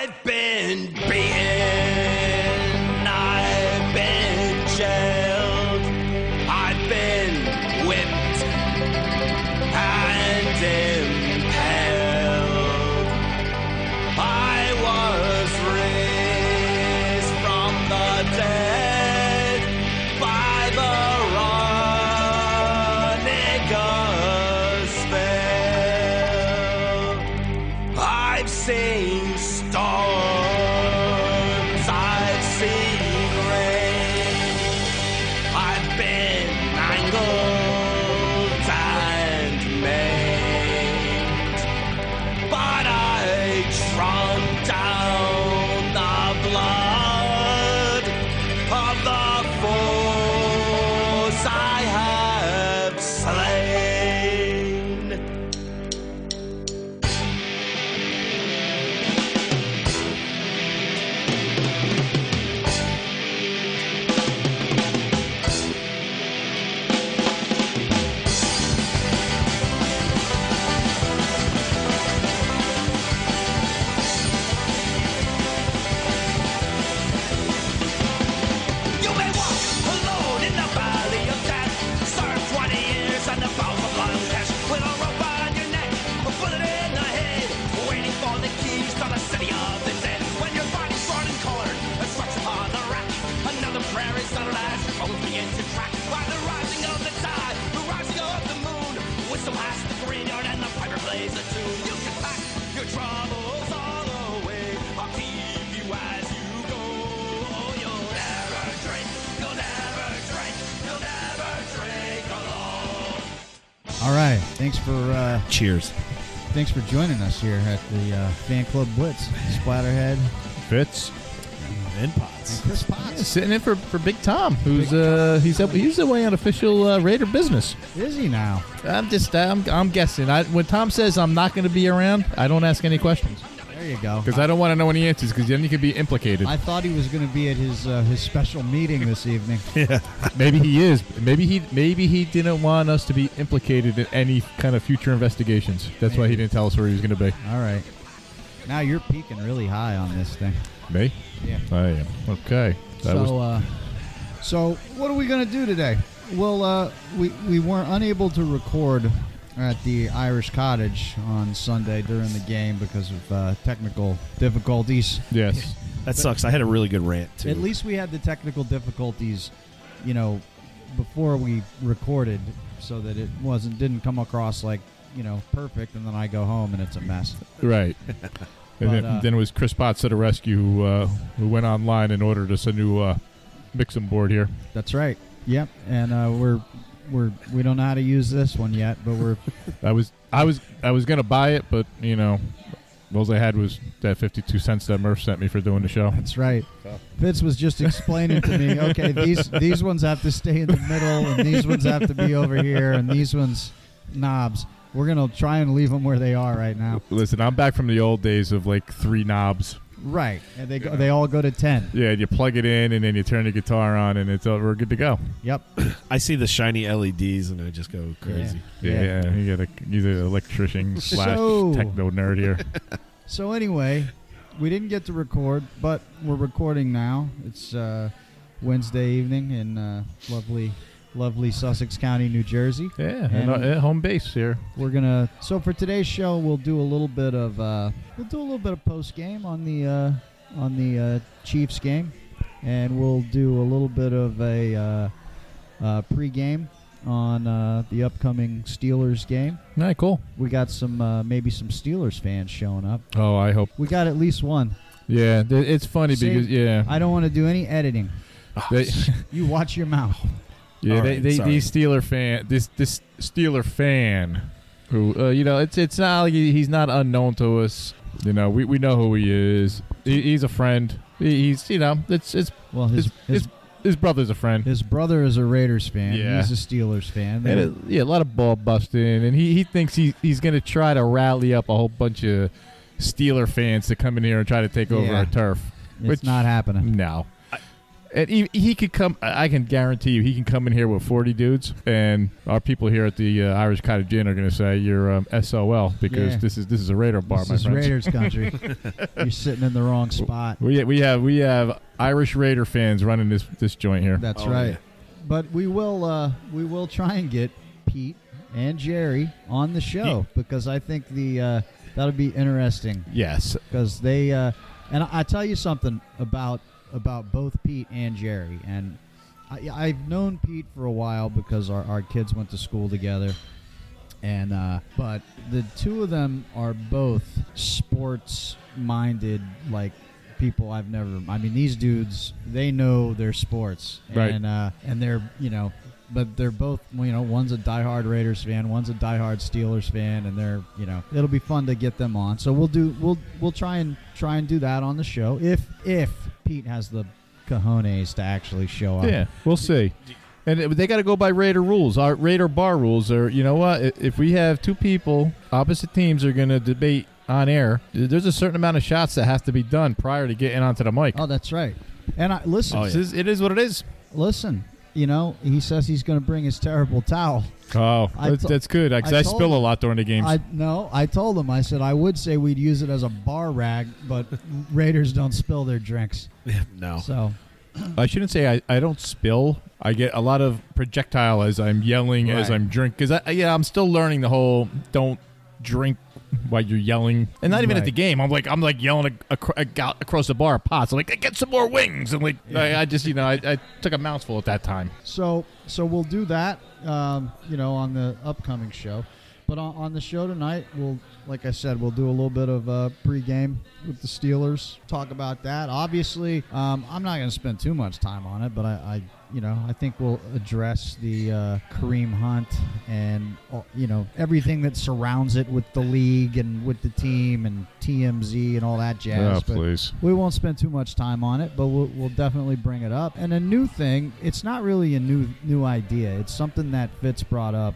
I've been beaten, I've been jailed, I've been whipped and impaled. I was raised from the dead by the running gospel. I've seen storms, I've seen rain, I've been mangled and maimed, but I drunk down the blood of the foes I have slain. You may walk alone in the valley of death, serve 20 years and the bowels of Bangladesh, with a rope around your neck, a bullet in the head, waiting for the keys to the city of the dead. When your body's brought and colored and stretched upon the rack, another prayer is uttered as your bones begin to track. By the rising of the tide, the rising of the moon, wisdom has the graveyard and the piper plays a tune. You can pack your troubles all away, I'll keep you as you go. You'll never drink, you'll never drink, you'll never drink alone. All right. Thanks for Cheers. thanks for joining us here at the Fan Club Blitz. Splatterhead Fitz. And pots. and Chris Potts. Sitting in for Big Tom, who's he's away on official Raider business. Is he now? I'm guessing. When Tom says I'm not going to be around, I don't ask any questions There you go. because I don't want to know any answers because then you could be implicated. I thought he was going to be at his special meeting this evening. Maybe he is. Maybe he didn't want us to be implicated in any kind of future investigations. That's why he didn't tell us where he was going to be. All right. Now you're peaking really high on this thing. Me? Yeah. I am. Okay. So what are we going to do today? Well, we weren't unable to record at the Irish Cottage on Sunday during the game because of technical difficulties. Yes. That sucks. I had a really good rant, too. At least we had the technical difficulties, before we recorded, so that it didn't come across like, perfect, and then I go home and it's a mess. Right. And then it was Chris Potts to the rescue who went online and ordered us a new mixing board here. That's right. Yep. And we don't know how to use this one yet, but we're I was gonna buy it, but all I had was that 52 cents that Murph sent me for doing the show. That's right. Fitz was just explaining to me, okay, these ones have to stay in the middle, and these ones have to be over here, and these ones knobs. We're gonna try and leave them where they are right now. Listen, I'm back from the old days of like 3 knobs. Right, and they all go to 10. Yeah, you plug it in and then you turn the guitar on and we're good to go. Yep. I see the shiny LEDs and I just go crazy. Yeah. He's an electrician / So- techno nerd here. So anyway, we didn't get to record, but we're recording now. It's Wednesday evening in lovely Sussex County, New Jersey. Yeah, And and home base here. we're gonna. So for today's show, we'll do a little bit of post game on the Chiefs game, and we'll do a little bit of a pre-game on the upcoming Steelers game. All right, cool. We got maybe some Steelers fans showing up. Oh, I hope. We got at least one. Yeah, it's funny because I don't want to do any editing. They, You watch your mouth. yeah, All right, these sorry. Steeler fan, this Steeler fan, who it's not like he's not unknown to us. We know who he is. He's a friend. He's Well, his brother's a friend. his brother is a Raiders fan. Yeah. He's a Steelers fan. And a lot of ball busting, and he thinks he's going to try to rally up a whole bunch of Steeler fans to come in here and try to take over Yeah. our turf. It's not happening. No. And he could come. I can guarantee you, he can come in here with 40 dudes, and our people here at the Irish Cottage Inn are going to say you're SOL because this is a Raider bar, this my is friends. Raiders country. You're sitting in the wrong spot. We have Irish Raider fans running this joint here. That's Oh, right. yeah. But we will try and get Pete and Jerry on the show because I think that'll be interesting. Yes. Because they and I tell you something about both Pete and Jerry, and I've known Pete for a while because our kids went to school together, and but the two of them are both sports-minded, like people I've never. I mean, these dudes, they know their sports, Right. And they're but they're both, one's a diehard Raiders fan, one's a diehard Steelers fan, and they're, it'll be fun to get them on. So we'll try and do that on the show if Pete has the cojones to actually show up. Yeah, we'll see. And they got to go by Raider rules. Our Raider bar rules are, you know what? If we have two people, opposite teams are going to debate on air, there's a certain amount of shots that have to be done prior to getting onto the mic. Oh, that's right. And listen, It is what it is. listen. He says he's going to bring his terrible towel. Oh, that's good. Because I spill a lot during the games. I told him, I said, I would say we'd use it as a bar rag, but Raiders don't spill their drinks. No. So I shouldn't say I don't spill. I get a lot of projectile as I'm yelling, as Right. I'm drinking. Because I'm still learning the whole don't drink while you're yelling, and not even Right. at the game. I'm like yelling across the bar of pots. I'm like, get some more wings, and I just I took a mouthful at that time. So we'll do that, on the upcoming show. But on the show tonight, like I said, we'll do a little bit of pregame with the Steelers. Talk about that. Obviously, I'm not going to spend too much time on it, but I think we'll address the Kareem Hunt and everything that surrounds it with the league and with the team and TMZ and all that jazz. But Please. we won't spend too much time on it, but we'll definitely bring it up. And a new thing, it's not really a new idea. It's something that Fitz brought up,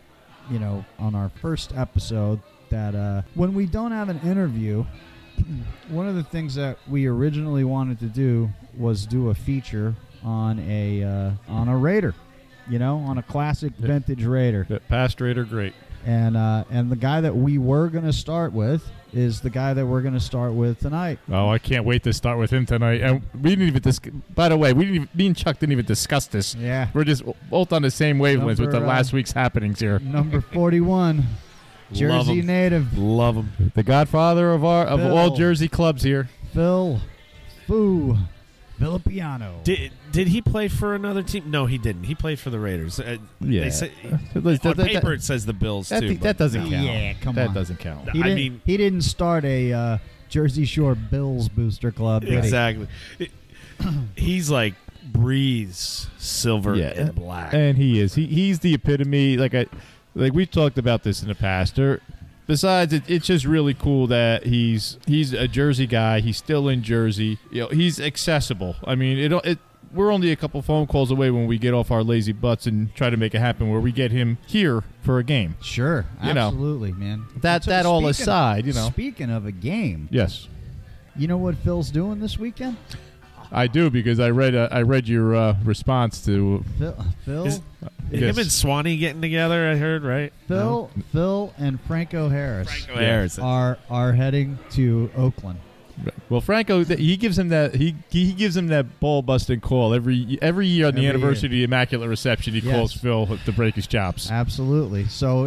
on our first episode, that when we don't have an interview, one of the things that we originally wanted to do was do a feature on a Raider, on a classic vintage Raider. Past Raider, great. And the guy that we were going to start with is the guy that we're going to start with tonight. Oh, I can't wait to start with him tonight. And we didn't even by the way, me and Chuck didn't even discuss this. Yeah. We're just both on the same wavelength with the last week's happenings here. Number 41, Jersey him. native, Love him. The godfather of all Jersey clubs here. Phil Foo Villapiano. Did he play for another team? No, he didn't. He played for the Raiders. Yeah. They say, That- on that- paper it says the Bills too. that doesn't count. Yeah, come that on. doesn't count. He didn't start a Jersey Shore Bills booster club, did he? Exactly. He's like Breeze, silver and black. And he is. He's the epitome. Like we talked about this in the past. Besides, it's just really cool that he's a Jersey guy. He's still in Jersey. He's accessible. I mean, we're only a couple phone calls away when we get off our lazy butts and try to make it happen where we get him here for a game. Sure, absolutely, man. That all aside, Speaking of a game, yes, you know what Phil's doing this weekend? I do, because I read your response to Phil. Him and Swanee getting together, I heard, right? Phil and Franco Harris Harris. are heading to Oakland. Well, Franco, he gives him that he gives him that ball busting call every year on the anniversary of the Immaculate Reception. He calls Phil to break his chops. Absolutely. So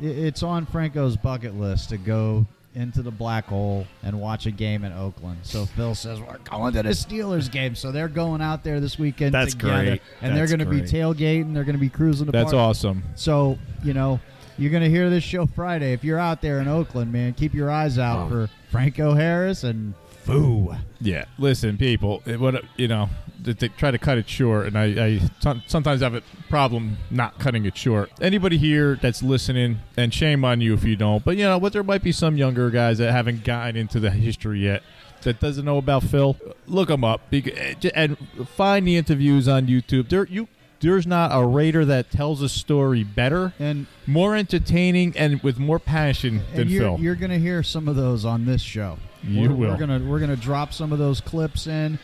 it's on Franco's bucket list to go into the black hole and watch a game in Oakland. So Phil says, we're going to the Steelers game. So they're going out there this weekend That's together. great. And they're going to be tailgating. They're going to be cruising the That's park. awesome. So, you're going to hear this show Friday. If you're out there in Oakland, man, keep your eyes out for Franco Harris and Foo. Yeah. Listen, people, to try to cut it short, and I sometimes have a problem not cutting it short. Anybody here that's listening, and shame on you if you don't, but there might be some younger guys that haven't gotten into the history yet that doesn't know about Phil. Look them up and find the interviews on YouTube. There's not a Raider that tells a story better and more entertaining and with more passion than Phil. You're going to hear some of those on this show. We're gonna drop some of those clips in.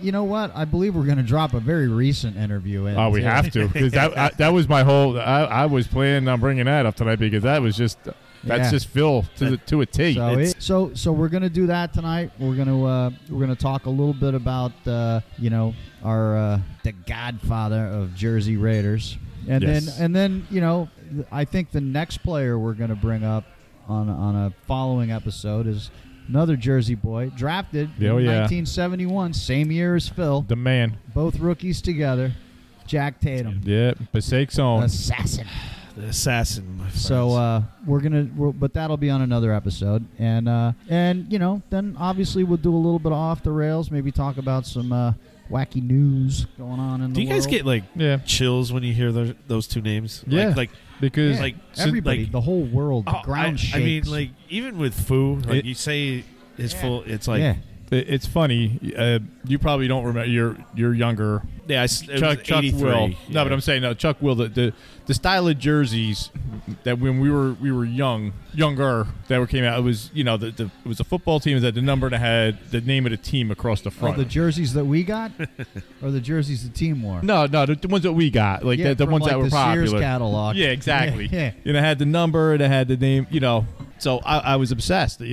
You know what? I believe we're gonna drop a very recent interview in. Oh, we have to, because that was my whole. I was planning on bringing that up tonight because that was just. That's just Phil to a T. So we're gonna do that tonight. We're gonna talk a little bit about our the Godfather of Jersey Raiders, and then I think the next player we're gonna bring up on a following episode is another Jersey boy drafted in 1971, same year as Phil. The man. Both rookies together. Jack Tatum. Yeah, Pasake's own. Assassin. The assassin, my friends. So but that'll be on another episode, and then obviously we'll do a little bit of off the rails, maybe talk about some wacky news going on in the world. Do you guys get chills when you hear those two names? Yeah, because everybody, the whole world, the ground shakes. I mean, even with Foo, you say his full. It's like. Yeah. It's funny. You probably don't remember. You're younger. Yeah, Chuck will. Yeah. No, but I'm saying Chuck will. The style of jerseys that when we were younger that came out. It was it was a football team that the number that had the name of the team across the front. Oh, the jerseys that we got, or the jerseys the team wore? No, the ones that we got, the ones that were the popular. Sears catalog. Yeah, exactly. Yeah. It had the number. It had the name. So I was obsessed. I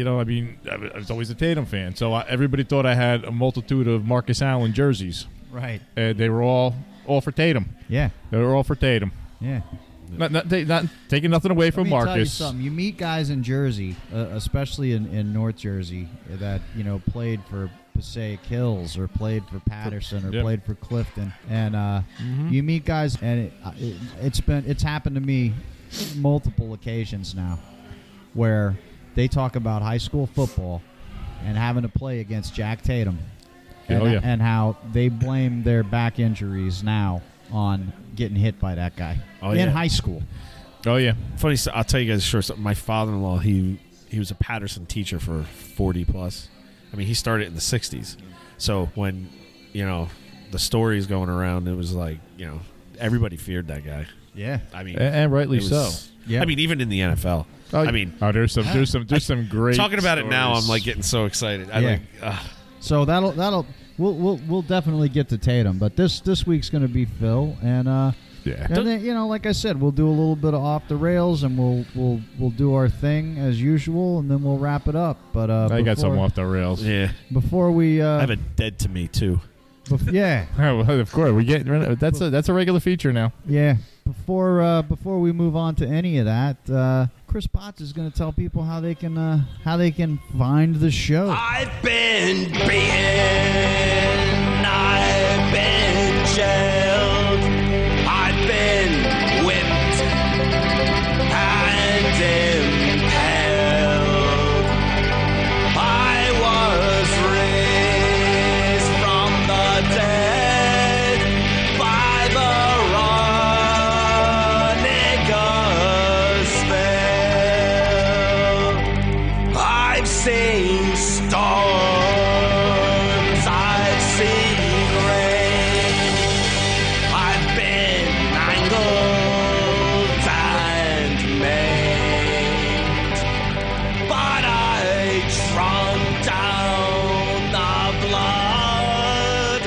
was always a Tatum fan. So everybody thought I had a multitude of Marcus Allen jerseys. Right. They were all for Tatum. Yeah. They were all for Tatum. Yeah. Not taking nothing away from Marcus. Let me tell you something. You meet guys in Jersey, especially in North Jersey, that played for Passaic Hills or played for Patterson or played for Clifton, and you meet guys, and it's happened to me multiple occasions now, where they talk about high school football and having to play against Jack Tatum, and how they blame their back injuries now on getting hit by that guy in high school. Oh yeah, funny. I'll tell you guys short. My father-in-law, he was a Patterson teacher for 40 plus. I mean, he started in the 60s. So when the stories going around, it was like everybody feared that guy. Yeah, I mean, and rightly so. Yeah, I mean, even in the NFL. There's some great. Talking about stories. It now, I'm like getting so excited. So we'll definitely get to Tatum, but this week's going to be Phil, and then like I said, we'll do a little bit of off the rails, and we'll do our thing as usual, and then we'll wrap it up. But I got some off the rails. Yeah. Before we I have a dead to me too. Yeah. Well, of course we get that's a regular feature now. Yeah. Before we move on to any of that, Chris Potts is going to tell people how they can find the show. I've been beaten, I've been jailed, I've been whipped and impaled. I was raised from the dead by the I've seen storms, I've seen rain, I've been mangled and maimed, but I drunk down the blood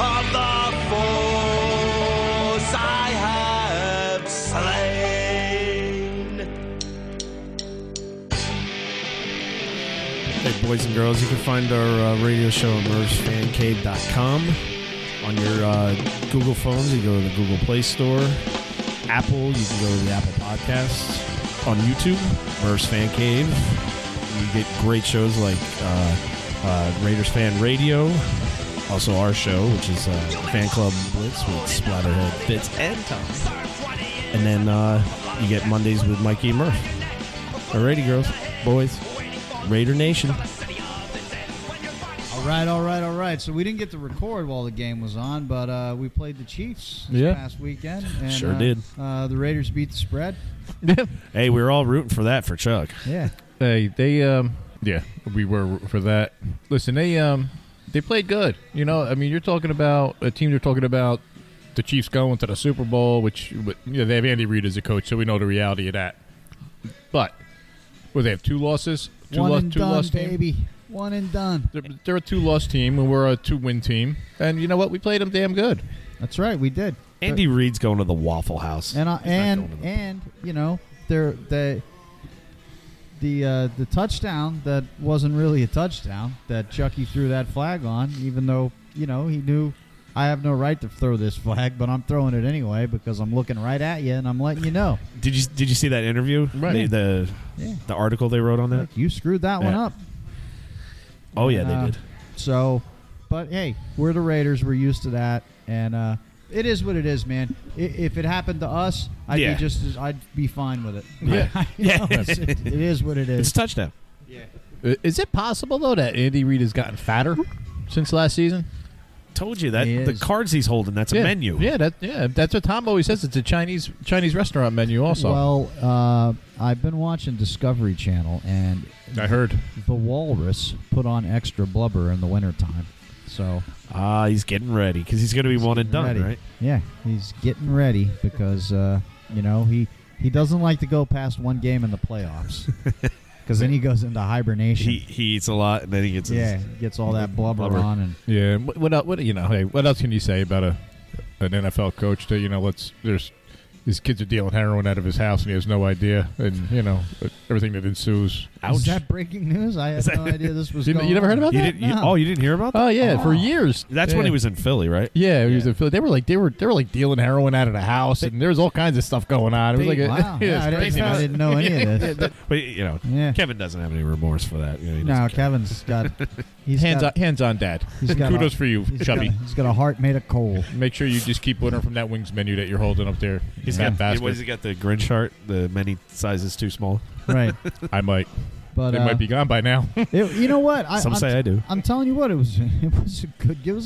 of the foes I have slain. Hey, boys and girls, you can find our radio show at mervsfancave.com. On your Google phones, you go to the Google Play Store. Apple, you can go to the Apple Podcasts. On YouTube, Mervs Fan Cave. You get great shows like Raiders Fan Radio. Also our show, which is Fan Club Blitz with Splatterhead, Fitz, and Tom. And then you get Mondays with Mikey and Murph. Alrighty, girls, boys. Raider Nation. All right. So we didn't get to record while the game was on, but we played the Chiefs this past weekend. And, sure did. The Raiders beat the spread. Yeah. Hey, we were all rooting for that for Chuck. Yeah. Hey, we were for that. Listen, they played good. I mean, you're talking about a team. You're talking about the Chiefs going to the Super Bowl, which they have Andy Reid as a coach, so we know the reality of that. But they have 2 losses, One and done, two-loss team. baby. One and done. They're a 2-loss team, and we're a 2-win team. And you know what? We played them damn good. That's right, we did. Andy Reid's going to the Waffle House. And you know, the touchdown that wasn't really a touchdown that Chucky threw that flag on, even though, you know, he knew I have no right to throw this flag, but I'm throwing it anyway because I'm looking right at you and I'm letting you know. Did you see that interview? Right. The article they wrote on that? Look, you screwed that one up. Oh, yeah, they did. So, but hey, we're the Raiders. We're used to that. And it is what it is, man. If it happened to us, I'd be fine with it. Yeah. It is what it is. It's a touchdown. Yeah. Is it possible, though, that Andy Reid has gotten fatter since last season? Told you that He the is. cards he's holding, that's a menu. Yeah, that's what Tom always says. It's a Chinese restaurant menu also. Well, I've been watching Discovery Channel, and I heard. the walrus put on extra blubber in the wintertime. So He's getting ready because he's going to be one and done, ready. right? Yeah, he's getting ready because you know, he doesn't like to go past one game in the playoffs because then he goes into hibernation. He eats a lot and then he gets gets all that blubber on, and Yeah. What you know? Hey, what else can you say about an NFL coach? That, you know, these kids are dealing heroin out of his house and he has no idea, and you know everything that ensues. Is that breaking news? I had no idea this was You going never heard on. about that? You didn't hear about that? Oh yeah, for years. That's when he was in Philly, right? Yeah, he was in Philly. They were like dealing heroin out of the house, and there was all kinds of stuff going on. It was like Wow. yeah, I it's crazy. didn't know any of this. But you know, Yeah. Kevin doesn't have any remorse for that. You know, he No, doesn't care. Kevin's got Hands on, Dad. He's got Kudos for you, Chubby. He's got a heart made of coal. Make sure you just keep ordering from that wings menu that you're holding up there. He's in that got basket. what has he got? The Grinch chart, the many sizes too small. Right. I might. But It might be gone by now. you know what? Some say I do. I'm telling you what, it was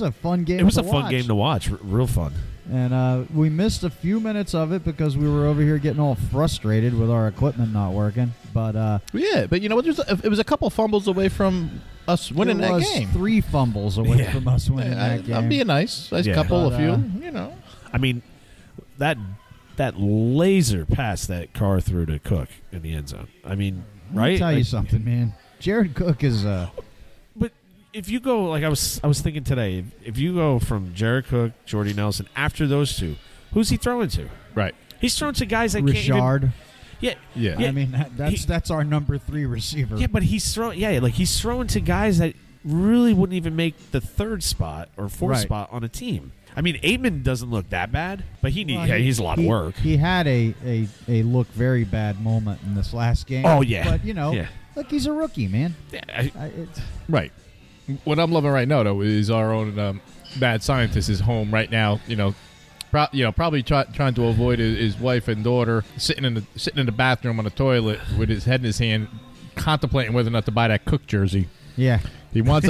a fun game. It was to a fun watch. game to watch, real fun. And we missed a few minutes of it because we were over here getting all frustrated with our equipment not working. But Yeah, but you know what? It was a couple fumbles away from us winning it that was game. 3 fumbles away Yeah. from us winning that game. I'm being nice. A Yeah. couple, But, a few. You know. I mean, that laser pass that Carr threw to Cook in the end zone. I mean, Let me right? tell you Like, something, man. Jared Cook is but if you go, like I was thinking today, if you go from Jared Cook, Jordy Nelson, after those two, who's he throwing to? Right. He's throwing to guys that can't Richard. even. Yeah. Yeah. I mean, that's our number 3 receiver. Yeah, but he's throwing. Yeah, like he's throwing to guys that really wouldn't even make the 3rd spot or 4th Right. spot on a team. I mean, Aitman doesn't look that bad, but Well, he's a lot of work. He had a look very bad moment in this last game. Oh, yeah. But you know, Yeah. look, he's a rookie, man. Yeah, It's, Right. What I'm loving right now, though, is our own mad scientist is home right now. You know, probably trying to avoid his wife and daughter sitting in the bathroom on the toilet with his head in his hand, contemplating whether or not to buy that Cook jersey. yeah. He wants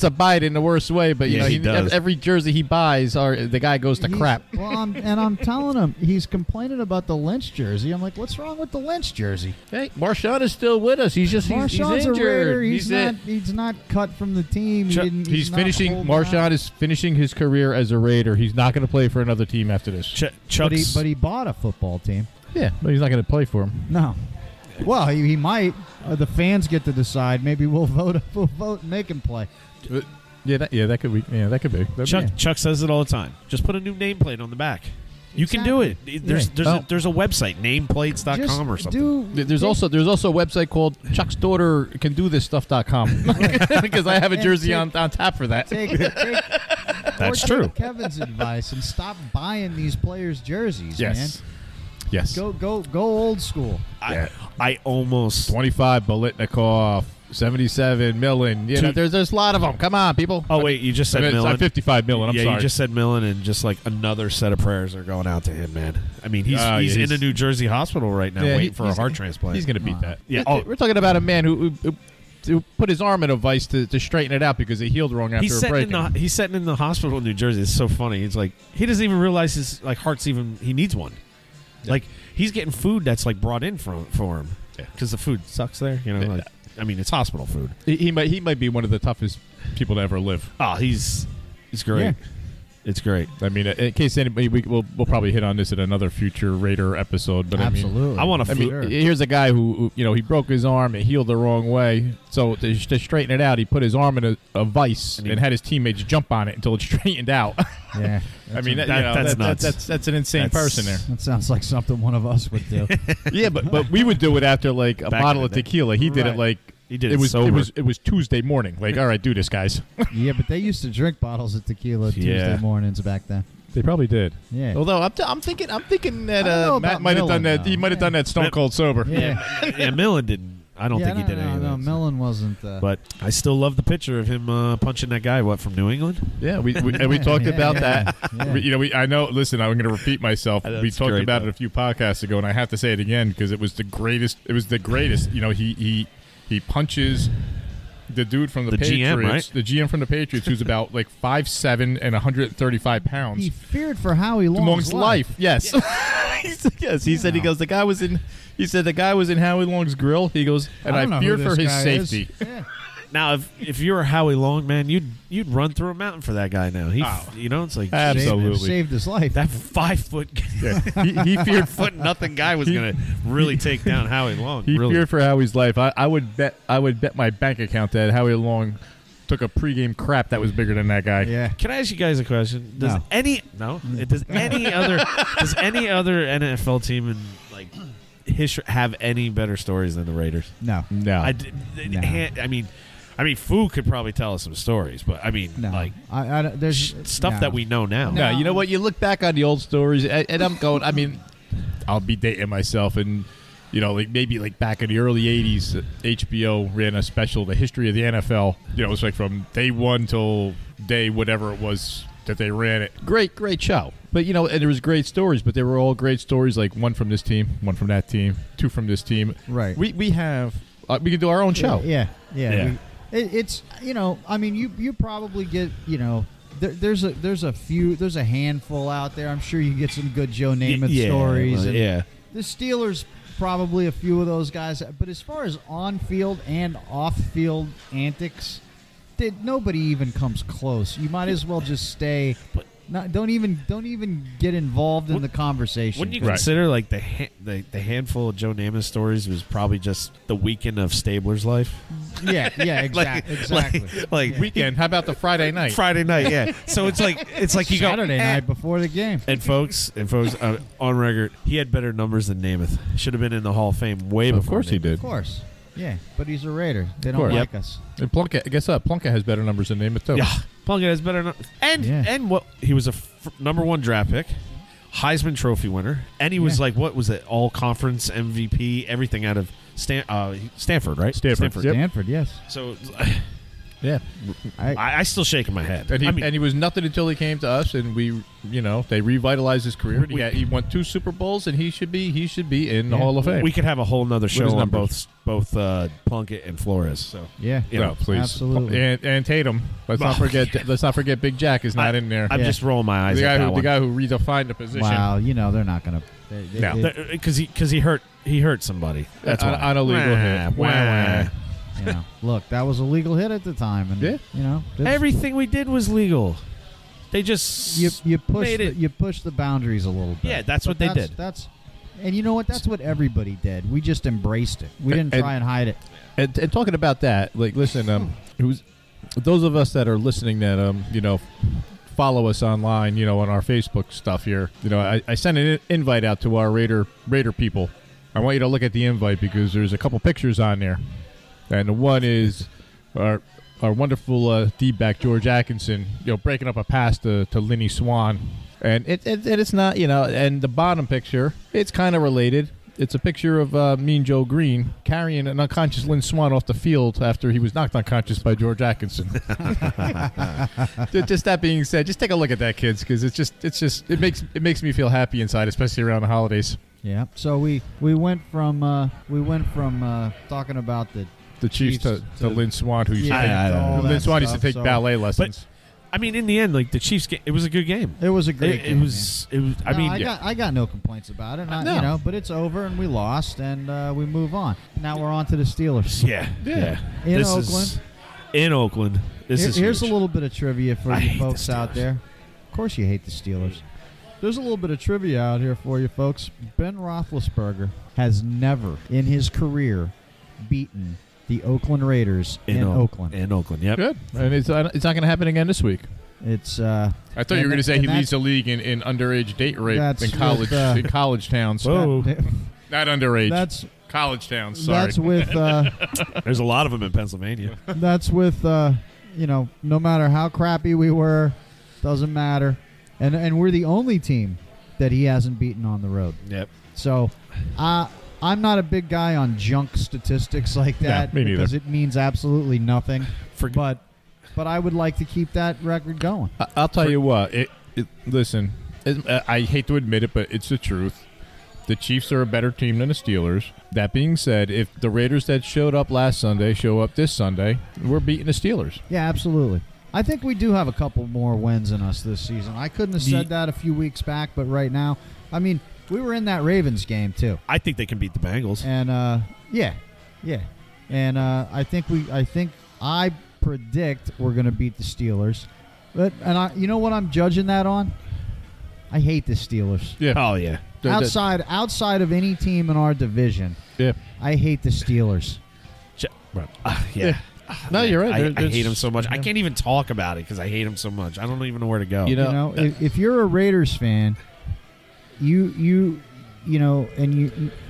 to buy it in the worst way, but you Yeah, know he does. every jersey he buys, the guy goes to crap. Well, I'm telling him he's complaining about the Lynch jersey. I'm like, what's wrong with the Lynch jersey? Hey, Marshawn is still with us. He's Marshawn's a injured. Raider. He's not cut from the team. He's not finishing. pulled Marshawn out. is finishing his career as a Raider. He's not going to play for another team after this. Chuck's, But he bought a football team. Yeah, but he's not going to play for him. No. Well, he might. The fans get to decide. Maybe we'll vote and make him play. That could be. Yeah, that could be. Chuck says it all the time. Just put a new nameplate on the back. You can do it. There's a website, nameplates.com or something. There's also a website called Chuck's Daughter Can Do This Stuff.com because I have a jersey on tap for that. That's or true. take Kevin's advice and stop buying these players' jerseys, man. Yes. Go old school. I almost 25 Bolitnikov, 77 Millen. You know, there's a lot of them. Come on, people. Oh wait, you just said Millen. 55 Millen. I'm yeah, sorry. you just said Millen, and just like another set of prayers are going out to him, man. I mean, he's in a New Jersey hospital right now, waiting for a heart transplant. He's going to beat that. Yeah. We're talking about a man who put his arm in a vice to straighten it out because he healed wrong after a break. He's sitting in the hospital in New Jersey. It's so funny. It's like he doesn't even realize his heart's even. He needs one. Yeah. Like he's getting food that's like brought in for him because the food sucks there. You know, I mean, it's hospital food. He might be one of the toughest people to ever live. Oh, he's great. It's great. I mean, in case anybody, we'll probably hit on this in another future Raider episode. But Absolutely. I want to. I mean, here's a guy who he broke his arm, it healed the wrong way. So to straighten it out, he put his arm in a vice and had his teammates jump on it until it straightened out. Yeah. I mean, that's nuts. That's an insane person there. That sounds like something one of us would do. Yeah, but we would do it after like a Back bottle in of the day. tequila. He did Right. it like. He did It was sober. it was Tuesday morning. Like, all right, do this, guys. Yeah, but they used to drink bottles of tequila Tuesday mornings back then. They probably did. Yeah. Although I'm thinking that I don't know Matt about might have done Millen, that. He though. might have done that stone cold sober. Yeah. Yeah, Millen didn't. I don't think he did any of No, that. Millen wasn't. But I still love the picture of him punching that guy. What, from New England? Yeah, we talked Yeah, about yeah, that. yeah. I know. Listen, I'm going to repeat myself. That's We talked great, about though. it a few podcasts ago, and I have to say it again because it was the greatest. It was the greatest. He punches the dude from the Patriots, GM, right? the GM from the Patriots, who's about like 5'7" and 135 pounds. He feared for Howie Long's Long's life. Yes. yes. He said. He goes. The guy was in. He said the guy was in Howie Long's grill. He goes, and don't know I who feared for this his guy safety. is. Yeah. Now, if you were Howie Long, man, you'd run through a mountain for that guy. Now it's like Absolutely. Saved his life. that 5 foot. Yeah. He feared foot nothing guy was gonna really take down Howie Long. He really. feared for Howie's life. I would bet my bank account that Howie Long took a pregame crap that was bigger than that guy. Yeah. Can I ask you guys a question? Does No. any other NFL team in like history have any better stories than the Raiders? No. No. I mean, Fu could probably tell us some stories, but I mean, No. like there's stuff no. that we know now. No, you know what? You look back on the old stories, and I'm going. I mean, I'll be dating myself, and like maybe like back in the early '80s, HBO ran a special, the history of the NFL. It was like from day one till day whatever it was that they ran it. Great show. But and there was great stories, but they were all great stories. Like one from this team, one from that team, two from this team. Right. We have we can do our own show. Yeah. Yeah. It's I mean you probably get there's a handful out there. I'm sure you get some good Joe Namath stories. well, And yeah. The Steelers probably a few of those guys, but as far as on-field and off-field antics, nobody even comes close. You might as well just stay. Don't even get involved in the conversation. Wouldn't you consider like the handful of Joe Namath stories was probably just the weekend of Stabler's life? Yeah, exactly. Like Weekend. How about the Friday night? Friday night, yeah. So it's like you go Saturday night before the game. And folks, on record, he had better numbers than Namath. Should have been in the Hall of Fame way before. Of course he Namath. did. Of course. Yeah, but he's a Raider. They don't course. like us. And Plunkett, guess what? Plunkett has better numbers than Namath too. Yeah, Plunkett has better numbers. And what he was a number 1 draft pick, Heisman Trophy winner, and he was like what was it? All conference MVP, everything out of Stanford, right? Stanford. Yep. Stanford, yes. So Yeah. I still shaking my head. And he was nothing until he came to us, and we, they revitalized his career. And he won 2 Super Bowls, and he should be in the Hall of Fame. We could have a whole nother show his on numbers. both Plunkett and Flores. So Yeah. Please, Absolutely. And Tatum. Let's not forget Big Jack is not in there. I'm just rolling my eyes the at that one. guy who redefined the position. Wow, they're not going to. No. Because he hurt somebody. That's why. on a legal hit. Wah. Look, that was a legal hit at the time, and Yeah. Everything we did was legal. They just you push made it. you push the boundaries a little bit. Yeah, that's But what they did. And you know what? That's what everybody did. We just embraced it. We didn't try and hide it. And talking about that, like, listen, those of us that are listening that follow us online, on our Facebook stuff here. I sent an invite out to our Raider people. I want you to look at the invite because there's a couple pictures on there. And the one is our wonderful D-back George Atkinson, breaking up a pass to Linny Swan, and it's not, and the bottom picture, it's kind of related. It's a picture of Mean Joe Green carrying an unconscious Lynn Swan off the field after he was knocked unconscious by George Atkinson. Just that being said, just take a look at that, kids, because it makes me feel happy inside, especially around the holidays. Yeah. So we went from talking about The Chiefs to Lynn Swan, who used Lynn Swan used to take ballet lessons. I mean, in the end, like the Chiefs game, it was a good game. It was a great game. It was. I got no complaints about it. But it's over and we lost and we move on. Now we're on to the Steelers. Yeah. In This Oakland. is in Oakland. Here's a little bit of trivia for you folks out there. Of course you hate the Steelers. There's a little bit of trivia out here for you, folks. Ben Roethlisberger has never in his career beaten the Oakland Raiders in Oakland. In Oakland, yep. Good. And it's not going to happen again this week. It's. I thought you were going to say he leads the league in underage date rape in college in college towns. Whoa. Not underage. That's college towns. Sorry. That's with. There's a lot of them in Pennsylvania. That's with. No matter how crappy we were, doesn't matter, and we're the only team that he hasn't beaten on the road. Yep. So, I'm not a big guy on junk statistics like that me neither. because it means absolutely nothing. But I would like to keep that record going. I'll tell you what. Listen, I hate to admit it, but it's the truth. The Chiefs are a better team than the Steelers. That being said, if the Raiders that showed up last Sunday show up this Sunday, we're beating the Steelers. Yeah, absolutely. I think we do have a couple more wins in us this season. I couldn't have said that a few weeks back, but right now, I mean, we were in that Ravens game too. I think they can beat the Bengals. And yeah, and I predict we're going to beat the Steelers. You know what I'm judging that on? I hate the Steelers. Yeah. Oh yeah. Outside of any team in our division, yeah, I hate the Steelers. Yeah. No, you're right. I hate them so much. I can't even talk about it because I hate them so much. I don't even know where to go. If you're a Raiders fan, you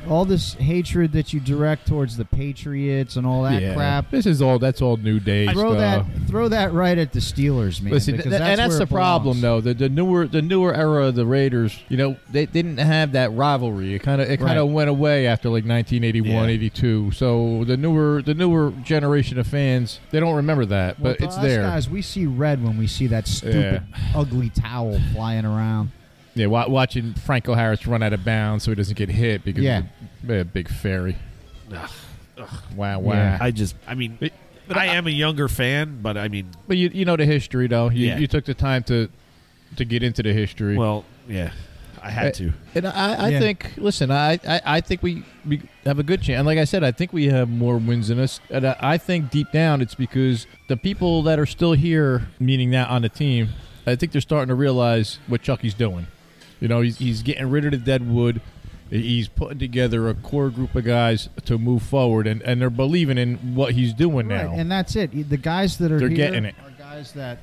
all this hatred that you direct towards the Patriots and all that crap. That's all new days. Throw that right at the Steelers, man. Listen, that's the problem, though. The newer era of the Raiders, they didn't have that rivalry. It kind of went away after like 1981, 82. So the newer generation of fans, they don't remember that, but it's there. Guys, we see red when we see that stupid, ugly towel flying around. Yeah, watching Franco Harris run out of bounds so he doesn't get hit because of a big fairy. Wow. Yeah. I am a younger fan, but I mean... But you know the history, though. You took the time to get into the history. Well, yeah, I had to. And I think, listen, I think we have a good chance. And like I said, I think we have more wins in us. And I think deep down it's because the people that are still here, meaning that on the team, I think they're starting to realize what Chucky's doing. He's getting rid of the dead wood. He's putting together a core group of guys to move forward, and they're believing in what he's doing now. And that's it. The guys that are they're here getting it. Are guys that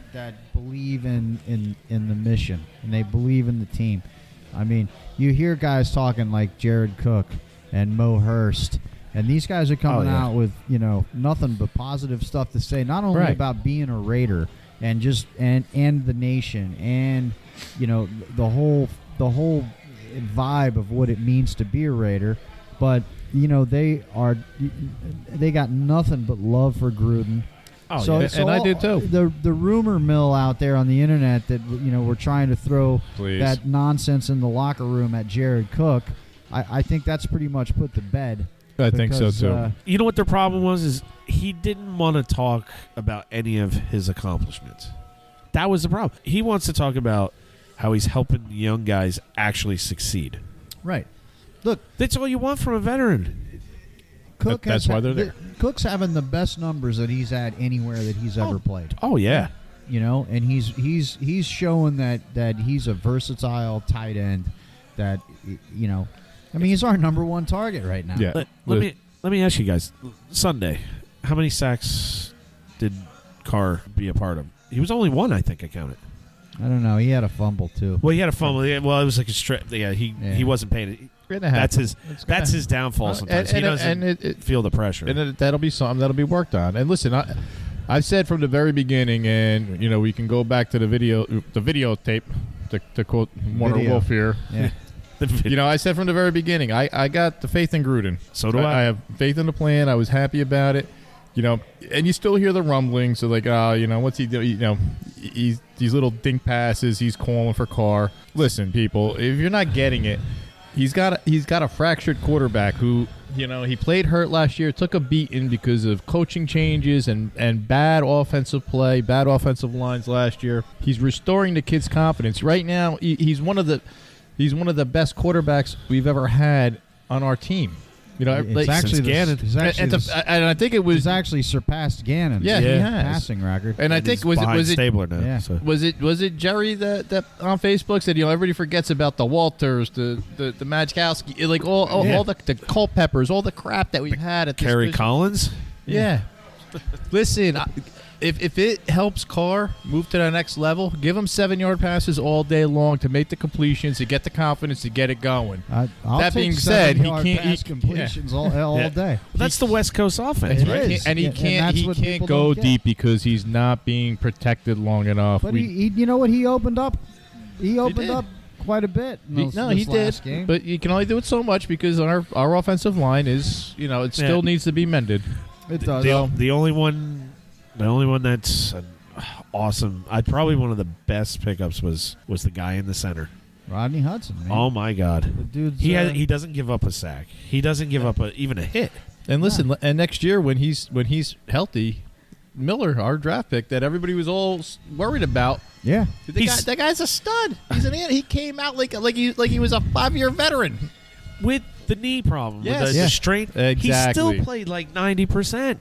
believe in the mission, and they believe in the team. I mean, you hear guys talking like Jared Cook and Mo Hurst, and these guys are coming out with nothing but positive stuff to say, not only about being a Raider and just and the nation and the whole vibe of what it means to be a Raider, but they got nothing but love for Gruden. And I did too. The rumor mill out there on the internet that we're trying to throw that nonsense in the locker room at Jared Cook, I think that's pretty much put to bed. I think so too. You know what their problem was is he didn't want to talk about any of his accomplishments. That was the problem. He wants to talk about how he's helping young guys actually succeed. Right. Look, that's all you want from a veteran. That's why they're there. Cook's having the best numbers that he's had anywhere that he's ever played. Oh yeah. And he's showing that he's a versatile tight end. That he's our number one target right now. Yeah. Let me ask you guys. Sunday, how many sacks did Carr be a part of? He was only one, I think I counted. I don't know. He had a fumble too. Well, he had a fumble. Yeah, well, it was like a strip. Yeah, he wasn't paying it. That's his downfall sometimes. He doesn't feel the pressure. And that'll be something that'll be worked on. And listen, I've said from the very beginning, and we can go back to the videotape to quote Warner Wolf here. Yeah. I said from the very beginning, I got the faith in Gruden. So do I. I have faith in the plan. I was happy about it. And you still hear the rumblings. So like, what's he doing? He's these little dink passes. He's calling for Carr. Listen, people, if you're not getting it, he's got a fractured quarterback who, he played hurt last year, took a beating because of coaching changes and bad offensive play, bad offensive lines last year. He's restoring the kid's confidence. Right now, he's one of the best quarterbacks we've ever had on our team. You know, It's actually and I think it was He's actually surpassed Gannon's Yeah, he has. passing record. And I think He's was behind it Stabler now. Yeah. So. was it Jerry that on Facebook said, you know, everybody forgets about the Walters, the Majkowski, like all the Culpeppers, all the crap that we've had at this Kerry position. Collins? Yeah. Listen, if it helps Carr move to the next level, give him 7-yard passes all day long to make the completions, to get the confidence, to get it going. I'll That take being said, he 7-yard can't- pass he- completions all Yeah. day. Well, that's the West Coast offense, It right? is. And he Yeah, and can't that's what people go don't get. deep because he's not being protected long enough. But he, you know what? He opened up. He opened did. up quite a bit. In No, this he did, last game. but you can only do it so much because our offensive line is, you know, it still needs to be mended. it does. The only one that's awesome. Probably one of the best pickups was the guy in the center. Rodney Hudson. Man. Oh my God, the dude's, he doesn't give up a sack. He doesn't give up even a hit. And listen, and next year when he's healthy, Miller, our draft pick that everybody was all worried about. Yeah. That guy's a stud. He's an he came out like he was a 5-year veteran. With the knee problem, Yes. with the Yeah. strength, Exactly. he still played like 90%.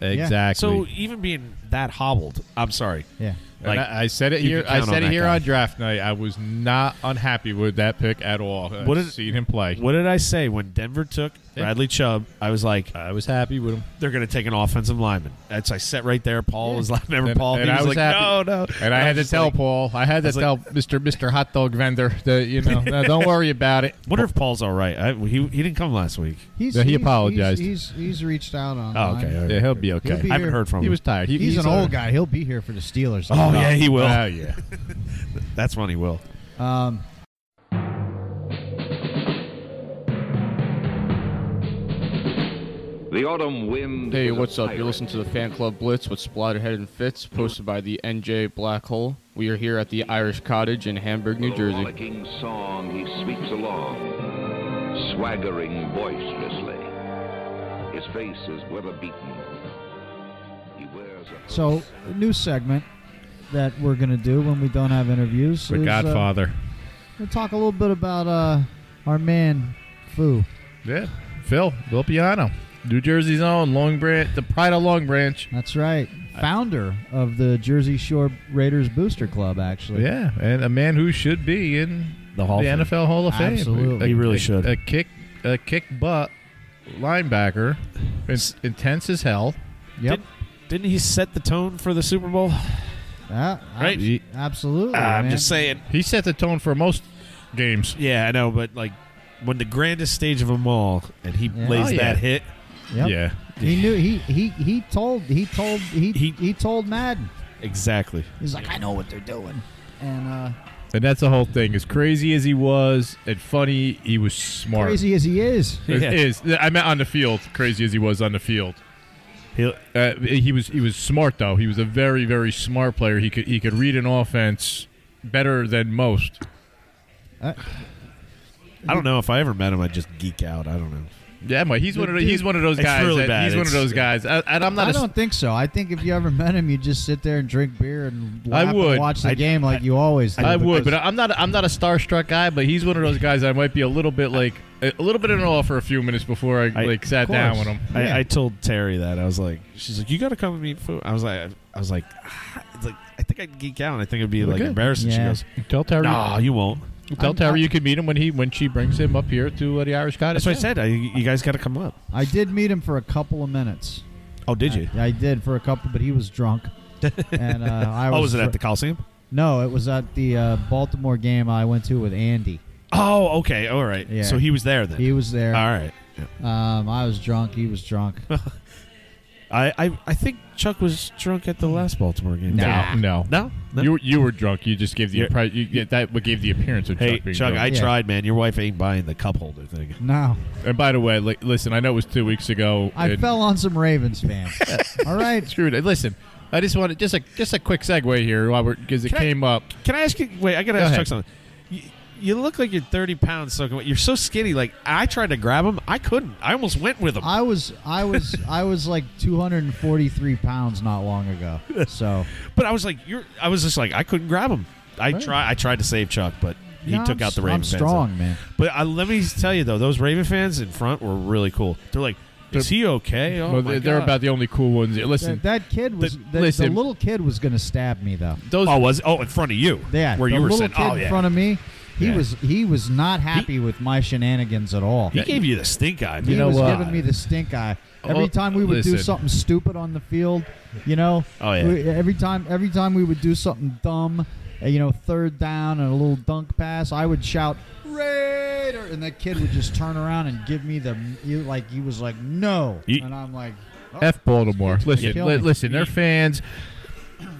Exactly. So even being that hobbled, I'm sorry. Yeah. Like, I said it you here. can I count said on it that here guy. on draft night. I was not unhappy with that pick at all. What did- Seeing him play, What did I say when Denver took Bradley Chubb? I was like, I was happy with him. they're going to take an offensive lineman. That's I sat right there. Paul was like, remember And- Paul? and He I was like, happy. no. And I had to was tell like- Paul. I had to was tell Mr. Hot Dog Vendor that, you know, no, don't worry about it. Wonder if Paul's all right. He didn't come last week. He apologized. He's reached out on. Oh, okay. All right. Yeah, he'll be okay. He'll be I haven't here. heard from He him. was tired. He's an old guy. He'll be here for the Steelers. Oh yeah, he will. Oh yeah. That's when he will. The autumn wind. Hey, is a what's up? You're pirate. listening to the Fan Club Blitz with Splatterhead and Fitz, posted by the NJ Black Hole. We are here at the Irish Cottage in Hamburg, New With a Jersey. rollicking song, he sweeps along, swaggering boisterously. His face is weather-beaten. He wears a So, a new segment that we're going to do when we don't have interviews. The is, Godfather. We'll talk a little bit about our man, Foo. Yeah. Phil Piano. New Jersey's own Long Branch, the pride of Long Branch. That's right. Founder of the Jersey Shore Raiders Booster Club, actually. Yeah, and a man who should be in The Hall of Fame. NFL Hall of Fame. Absolutely. He really should. A kick butt linebacker, intense as hell. Yep. Didn't he set the tone for the Super Bowl? Right? Absolutely. I'm man. just saying. He set the tone for most games. Yeah, I know, but like when the grandest stage of them all, and he Yeah. lays Oh, yeah. that hit. Yep. Yeah. He knew. He told Madden. Exactly. He's like, I know what they're doing. And And that's the whole thing. As crazy as he was and funny, he was smart. crazy as he is, I meant on the field. Crazy as he was on the field. He was smart though. He was a very, very smart player. He could read an offense better than most. I don't know if I ever met him. I'd just geek out. I don't know. Yeah, but he's one of those It's guys. really bad. He's one of It's- those guys. And I'm not. I don't think so. I think if you ever met him, you'd just sit there and drink beer and laugh would. and watch the game like you always do. I would, because- but I'm not a starstruck guy. But he's one of those guys. I might be a little bit in awe for a few minutes before I sat down with him. Yeah. I told Terry that. I was like, she's like, you got to come and meet Foo. I was like, it's like, I think I'd geek out. I think it'd be like Okay. embarrassing. Yeah. She goes, Tell Terry. no, you won't. Tell Terry you can meet him when she brings him up here to the Irish Cottage. That's what I said. You guys got to come up. I did meet him for a couple of minutes. Oh, did you? I did for a couple, but he was drunk. And I was. Was it at the Coliseum? No, it was at the Baltimore game I went to with Andy. Oh, okay. All right. Yeah. So he was there then. He was there. All right. Yeah. I was drunk. He was drunk. I think Chuck was drunk at the last Baltimore game. Nah. No. You were drunk. You just gave the that what gave the appearance of Hey, Chuck being Chuck, drunk. I Yeah. tried, man. Your wife ain't buying the cup holder thing. No, And by the way, listen, I know it was 2 weeks ago. I and- fell on some Ravens fans. All right. Screw it. Listen, I just wanted just a quick segue here while because it Can I- came up. Can I ask you? Wait, I got to Go ask ahead. Chuck something. You look like you're 30 pounds soaking wet. You're so skinny. Like, I tried to grab him. I couldn't. I almost went with him. I was like 243 pounds not long ago. So But I was like, I was just like, I couldn't grab him. I tried to save Chuck, but he took out the Raven I'm fans. strong, man. But let me tell you though, those Raven fans in front were really cool. They're like, "Is he okay?" Oh Well, my they're God. about the only cool ones. Listen, That kid was the listen. little kid was going to stab me though. those in front of you. Yeah, where the you were little saying, kid "Oh in yeah." front of me. Yeah. He was not happy with my shenanigans at all. He gave you the stink eye. Man. He know was what? giving me the stink eye. Every Well, time we would do listen. something stupid on the field, you know. Oh, yeah. Every time we would do something dumb, third down and a little dunk pass, I would shout Raider, and that kid would just turn around and give me he was like no, and I'm like F Baltimore. Listen, kill me. listen. They're fans.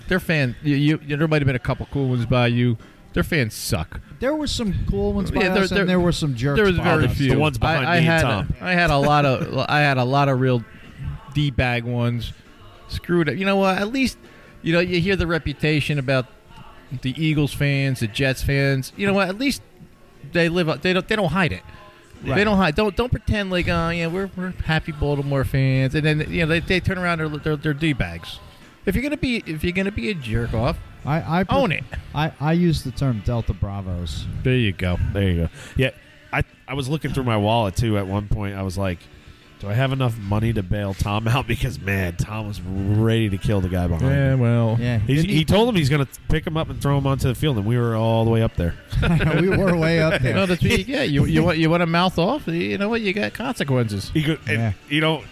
They're fans. There might have been a couple cool ones by you. Their fans suck. There were some cool ones by Yeah, us, and there were some jerks. There was by very us. few. The ones behind me and Tom. I had a lot of real D-bag ones. Screwed up. You know what? At least you hear the reputation about the Eagles fans, the Jets fans. You know what? At least they live up. They don't hide it. Right. They don't hide. Don't pretend like we're happy Baltimore fans, and then they turn around. They're D-bags. If you're gonna be a jerk off, I own it. I use the term Delta Bravos. There you go. There you go. Yeah, I was looking through my wallet too. At one point, I was like, "Do I have enough money to bail Tom out?" Because man, Tom was ready to kill the guy behind Yeah, him. well, Yeah, He told him he's going to pick him up and throw him onto the field, and we were all the way up there. we were way up there. No, that's what you want to mouth off. You know what? You got consequences. He could, Yeah.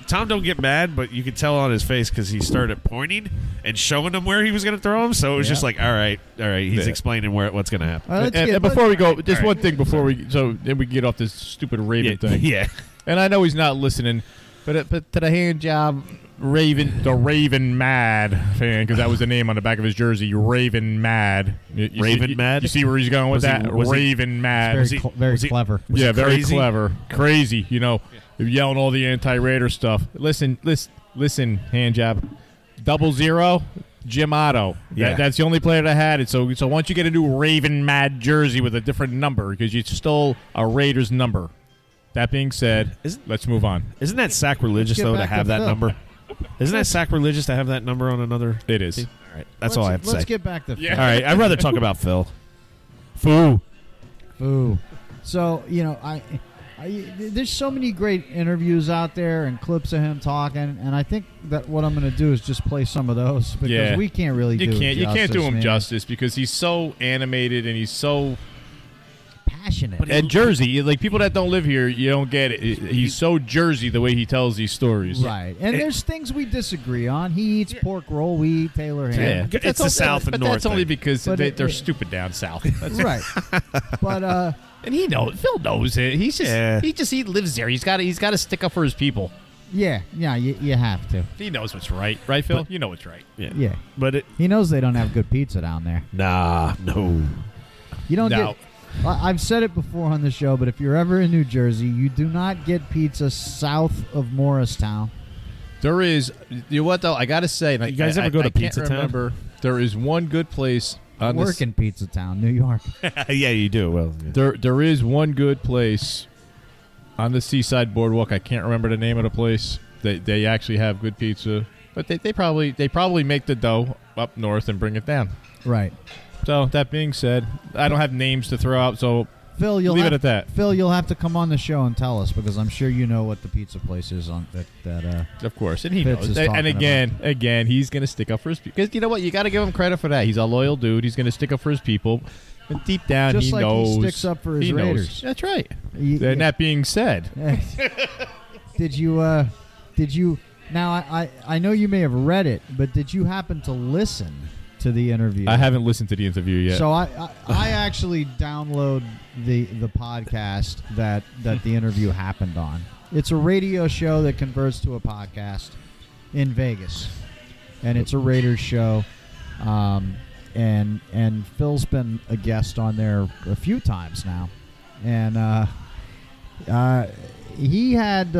Tom don't get mad, but you could tell on his face because he started pointing and showing him where he was going to throw him. So it was just like, all right. He's Yeah. explaining what's going to happen. And before we go, just one thing before then we get off this stupid Raven thing. Yeah. And I know he's not listening, but to the hand job the Raven Mad fan, because that was the name on the back of his jersey, Raven Mad. Raven Mad? You see where he's going with that? Raven Mad. very clever. Yeah, he very crazy? clever. Crazy, yelling all the anti-Raider stuff. Listen, hand job. 00, Jim Otto. Yeah. That's the only player that had it. So once you get a new Raven Mad jersey with a different number, because you stole a Raiders number. That being said, let's move on. Isn't that sacrilegious, Let's get though, to back have to that Phil. number? Isn't that sacrilegious to have that number on another? It is. All right. That's all I have to say. Let's get back to Yeah. All right. I'd rather talk about Phil. Ooh. So, there's so many great interviews out there and clips of him talking, and I think that what I'm going to do is just play some of those because Yeah. we can't really do You can't do him man. justice because he's so animated and he's so Passionate. and Jersey. Like people that don't live here, you don't get it. He's so Jersey the way he tells these stories. Right. And there's things we disagree on. He eats pork roll, we eat Taylor ham. Yeah, It's the South and but North that's only thing. because But they're stupid down south. That's Right. But and he knows. Phil knows it. He's just Yeah. he lives there. He's got to stick up for his people. yeah, you have to. He knows what's right, right, Phil? You know what's right. Yeah. But He knows they don't have good pizza down there. no. You don't No. get I've said it before on the show, but if you're ever in New Jersey, you do not get pizza south of Morristown. There is. You know what though? I gotta say, and You guys ever go to I can't Pizza Town? remember. There is one good place. On Work in Pizza Town, New York. Yeah, you do. Well, yeah. There is one good place on the Seaside Boardwalk. I can't remember the name of the place. They actually have good pizza, but they probably make the dough up north and bring it down. Right. So that being said, I don't have names to throw out, so Phil, you'll leave have, it at that. Phil, you'll have to come on the show and tell us because I'm sure you know what the pizza place is on that. Of course, and he Fitz knows. is And talking again, he's going to stick up for his people. Because you know what? You got to give him credit for that. He's a loyal dude. He's going to stick up for his people. And deep down, Just he like he knows. sticks up for his he knows. Raiders. That's right. You- And that being said, Did you? Now I know you may have read it, but did you happen to listen to the interview? I haven't listened to the interview yet. So I actually download the podcast that the interview happened on. It's a radio show that converts to a podcast in Vegas, and it's a Raiders show. And Phil's been a guest on there a few times now, and he had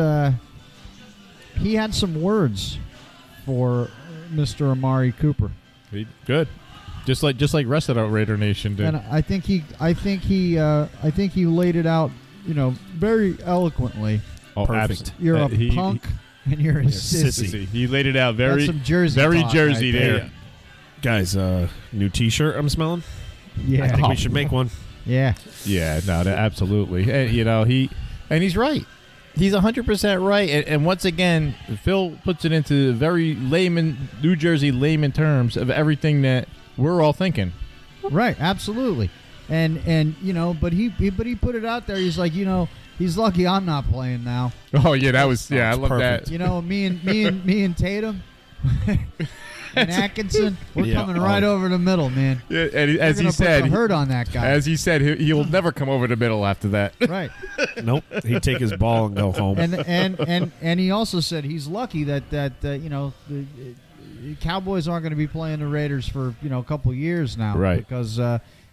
some words for Mr. Amari Cooper. Good. Just like rest of the Raider Nation did. And I think he laid it out, very eloquently. Oh, Perfect. absolutely. You're a He- punk and you're a sissy. He laid it out very, That's some Jersey very talk Jersey right there. there. Guys, new T-shirt I'm smelling. Yeah. I think we should make one. Yeah. Yeah, no, absolutely. And, he's right. He's 100% right. And once again, Phil puts it into very New Jersey layman terms of everything that we're all thinking. Right, absolutely. And but he put it out there. He's like, he's lucky I'm not playing now. Oh yeah, I love perfect. that. Me and Tatum and Atkinson, we're coming right over the middle, man. Yeah, and as he said, hurt on that guy. As he said, he'll never come over the middle after that. Right. Nope. He'd take his ball and go home. And he also said he's lucky that the Cowboys aren't going to be playing the Raiders for a couple years now, right? Because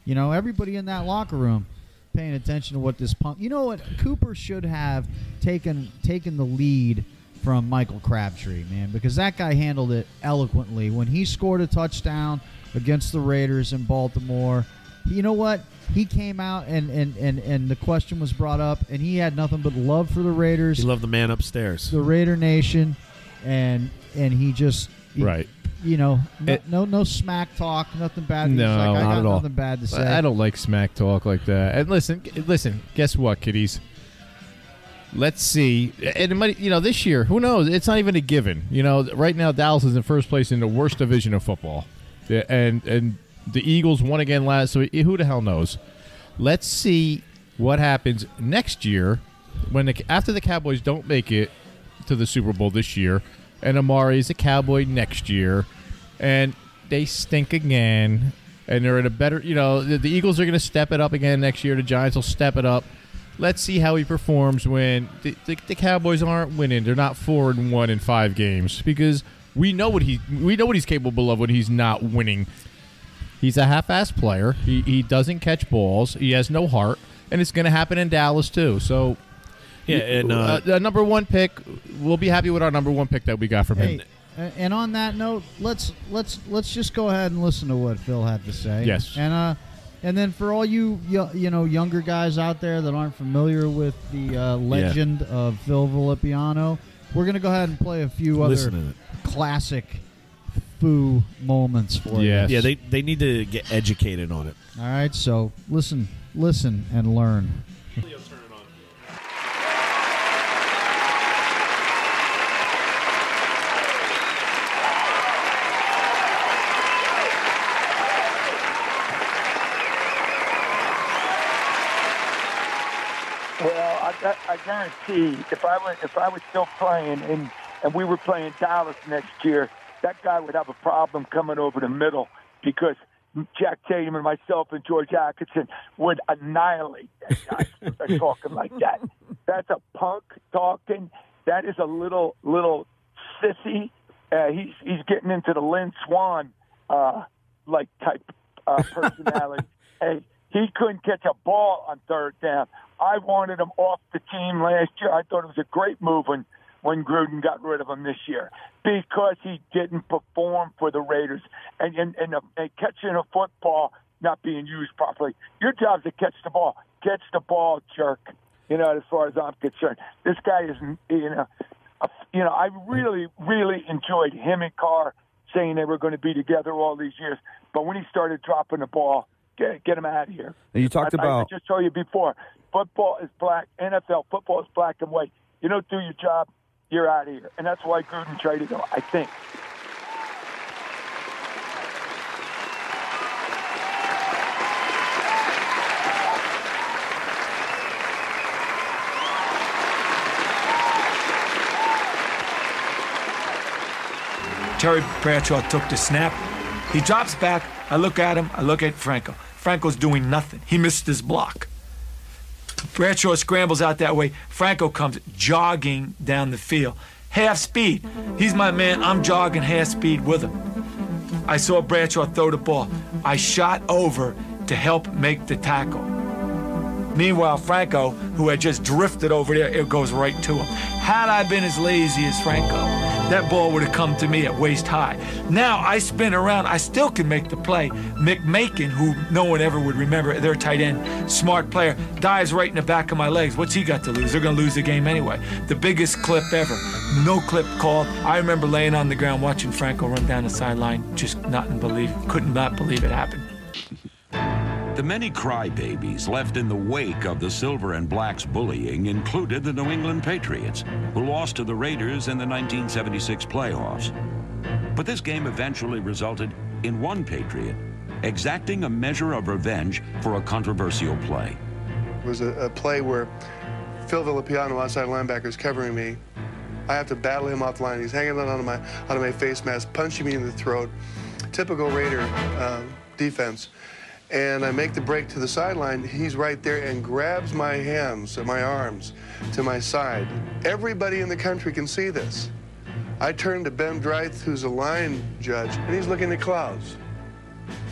everybody in that locker room paying attention to what this punk. You know what? Cooper should have taken the lead from Michael Crabtree, man, because that guy handled it eloquently when he scored a touchdown against the Raiders in Baltimore. You know what? He came out and the question was brought up, and he had nothing but love for the Raiders. He loved the man upstairs, the Raider Nation, and he just right. No smack talk, nothing bad. No, like, I not got at all. Nothing bad to say. I don't like smack talk like that. And listen. Guess what, kiddies? Let's see. And it might, this year, who knows? It's not even a given. Right now Dallas is in first place in the worst division of football, and the Eagles won again last. So who the hell knows? Let's see what happens next year after the Cowboys don't make it to the Super Bowl this year. And Amari's a Cowboy next year, and they stink again, and they're in a better, the Eagles are going to step it up again next year. The Giants will step it up. Let's see how he performs when the Cowboys aren't winning. They're not 4-1 in 5 games, because we know what he's capable of when he's not winning. He's a half-ass player. He doesn't catch balls. He has no heart, and it's going to happen in Dallas too. So. Yeah, and the number 1 pick, we'll be happy with our number 1 pick that we got from him. And on that note, let's just go ahead and listen to what Phil had to say. Yes. And then for all younger guys out there that aren't familiar with the legend of Phil Villipiano, we're gonna go ahead and play a few other classic Foo moments for you. Yeah, they need to get educated on it. All right, so listen and learn. I guarantee if I was still playing and we were playing Dallas next year, that guy would have a problem coming over the middle, because Jack Tatum and myself and George Atkinson would annihilate that guy if they're talking like that. That's a punk talking. That is a little sissy. He's getting into the Lynn Swan type personality. Hey, he couldn't catch a ball on third down. I wanted him off the team last year. I thought it was a great move when Gruden got rid of him this year, because he didn't perform for the Raiders. And catching a football not being used properly. Your job is to catch the ball. Catch the ball, jerk. As far as I'm concerned. This guy is, I really, really enjoyed him and Carr saying they were going to be together all these years. But when he started dropping the ball, get him out of here. And you talked about... I just told you before, football is black. NFL football is black and white. You don't do your job, you're out of here. And that's why Gruden traded him, I think. Terry Bradshaw took the snap. He drops back. I look at him. I look at Franco. Franco's doing nothing. He missed his block. Bradshaw scrambles out that way. Franco comes jogging down the field. Half speed. He's my man. I'm jogging half speed with him. I saw Bradshaw throw the ball. I shot over to help make the tackle. Meanwhile, Franco, who had just drifted over there, it goes right to him. Had I been as lazy as Franco, that ball would have come to me at waist high. Now I spin around, I still can make the play. McMakin, who no one ever would remember, their tight end, smart player, dives right in the back of my legs. What's he got to lose? They're going to lose the game anyway. The biggest clip ever. No clip called. I remember laying on the ground watching Franco run down the sideline, just couldn't not believe it happened. The many crybabies left in the wake of the Silver and Black's bullying included the New England Patriots, who lost to the Raiders in the 1976 playoffs. But this game eventually resulted in one Patriot exacting a measure of revenge for a controversial play. It was a play where Phil Villapiano, outside linebacker, is covering me. I have to battle him off the line. He's hanging out of my face mask, punching me in the throat. Typical Raider defense. And I make the break to the sideline. He's right there and grabs my hands and my arms to my side. Everybody in the country can see this. I turn to Ben Dreith, who's a line judge, and he's looking at clouds.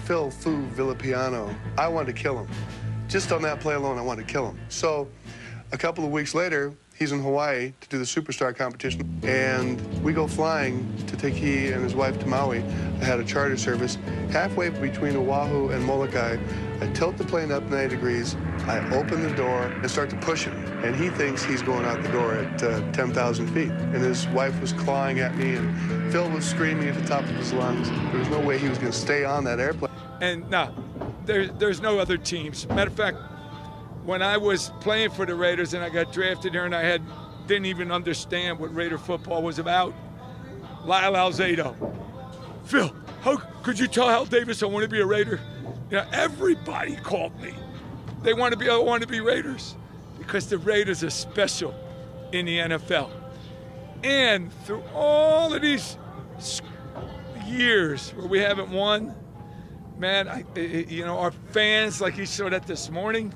Phil Fu Villapiano. I wanted to kill him. Just on that play alone, I wanted to kill him. So a couple of weeks later, he's in Hawaii to do the Superstar competition, and we go flying to take he and his wife to Maui. I had a charter service. Halfway between Oahu and Molokai, I tilt the plane up 90 degrees, I open the door and start to push him, and he thinks he's going out the door at 10,000 feet. And his wife was clawing at me, and Phil was screaming at the top of his lungs. There was no way he was going to stay on that airplane. And no, there's no other teams. Matter of fact, when I was playing for the Raiders and I got drafted here and I didn't even understand what Raider football was about, Lyle Alzado, Phil, how could you tell Hal Davis I want to be a Raider? You know, everybody called me. I want to be Raiders because the Raiders are special in the NFL. And through all of these years where we haven't won, man, our fans, like you saw that this morning,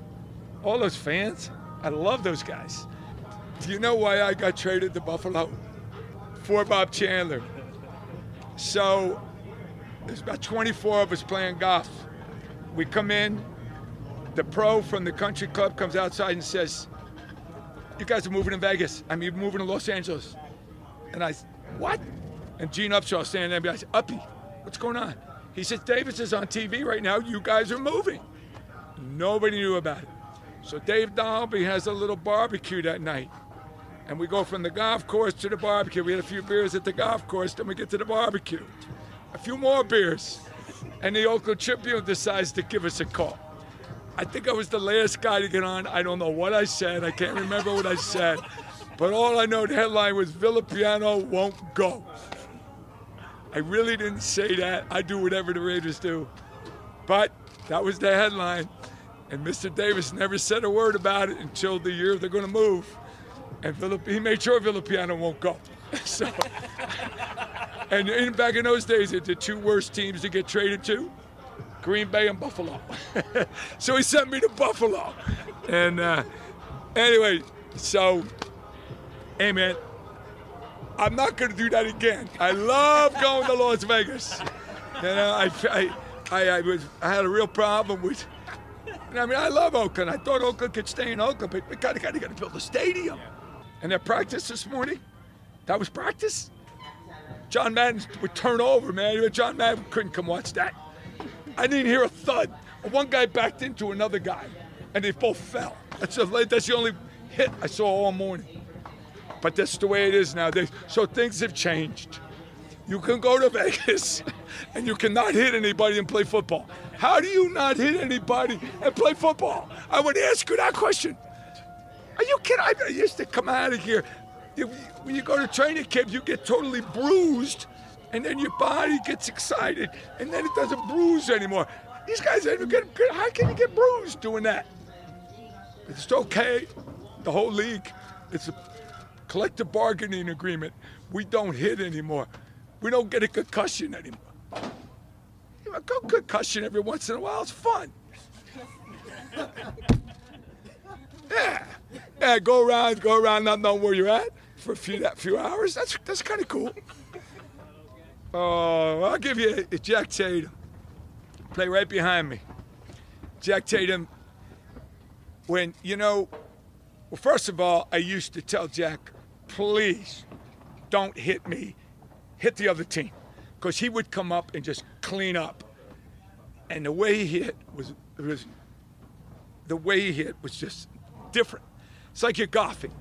all those fans, I love those guys. Do you know why I got traded to Buffalo? For Bob Chandler. So there's about 24 of us playing golf. We come in, the pro from the country club comes outside and says, you guys are moving to Vegas. I mean, you're moving to Los Angeles. And I said, what? And Gene Upshaw standing there, I said, Uppy, what's going on? He says, Davis is on TV right now. You guys are moving. Nobody knew about it. So Dave Dalby has a little barbecue that night. And we go from the golf course to the barbecue. We had a few beers at the golf course, then we get to the barbecue. A few more beers. And the Oakland Tribune decides to give us a call. I think I was the last guy to get on. I don't know what I said. I can't remember what I said. But all I know, the headline was Villapiano won't go. I really didn't say that. I do whatever the Raiders do. But that was the headline. And Mr. Davis never said a word about it until the year they're going to move. And he made sure Villapiano won't go. So, and back in those days, the two worst teams to get traded to, Green Bay and Buffalo. So he sent me to Buffalo. And anyway, so, hey man, I'm not going to do that again. I love going to Las Vegas. You know, I had a real problem with. I mean, I love Oakland. I thought Oakland could stay in Oakland, but we got to build a stadium. And that practice this morning, that was practice. John Madden would turn over, man. John Madden couldn't come watch that. I didn't hear a thud. One guy backed into another guy, and they both fell. That's the only hit I saw all morning. But that's the way it is nowadays. So things have changed. You can go to Vegas, and you cannot hit anybody and play football. How do you not hit anybody and play football? I would ask you that question. Are you kidding? I used to come out of here. When you go to training camp, you get totally bruised, and then your body gets excited, and then it doesn't bruise anymore. These guys, how can you get bruised doing that? It's okay. The whole league, it's a collective bargaining agreement. We don't hit anymore. We don't get a concussion anymore. A concussion every once in a while is fun. Yeah, go around, not knowing where you're at for a few hours. That's kind of cool. Oh, I'll give you Jack Tatum. Play right behind me. Jack Tatum, well, first of all, I used to tell Jack, please don't hit me, hit the other team. Because he would come up and just clean up. And the way he hit was just different. It's like you're golfing,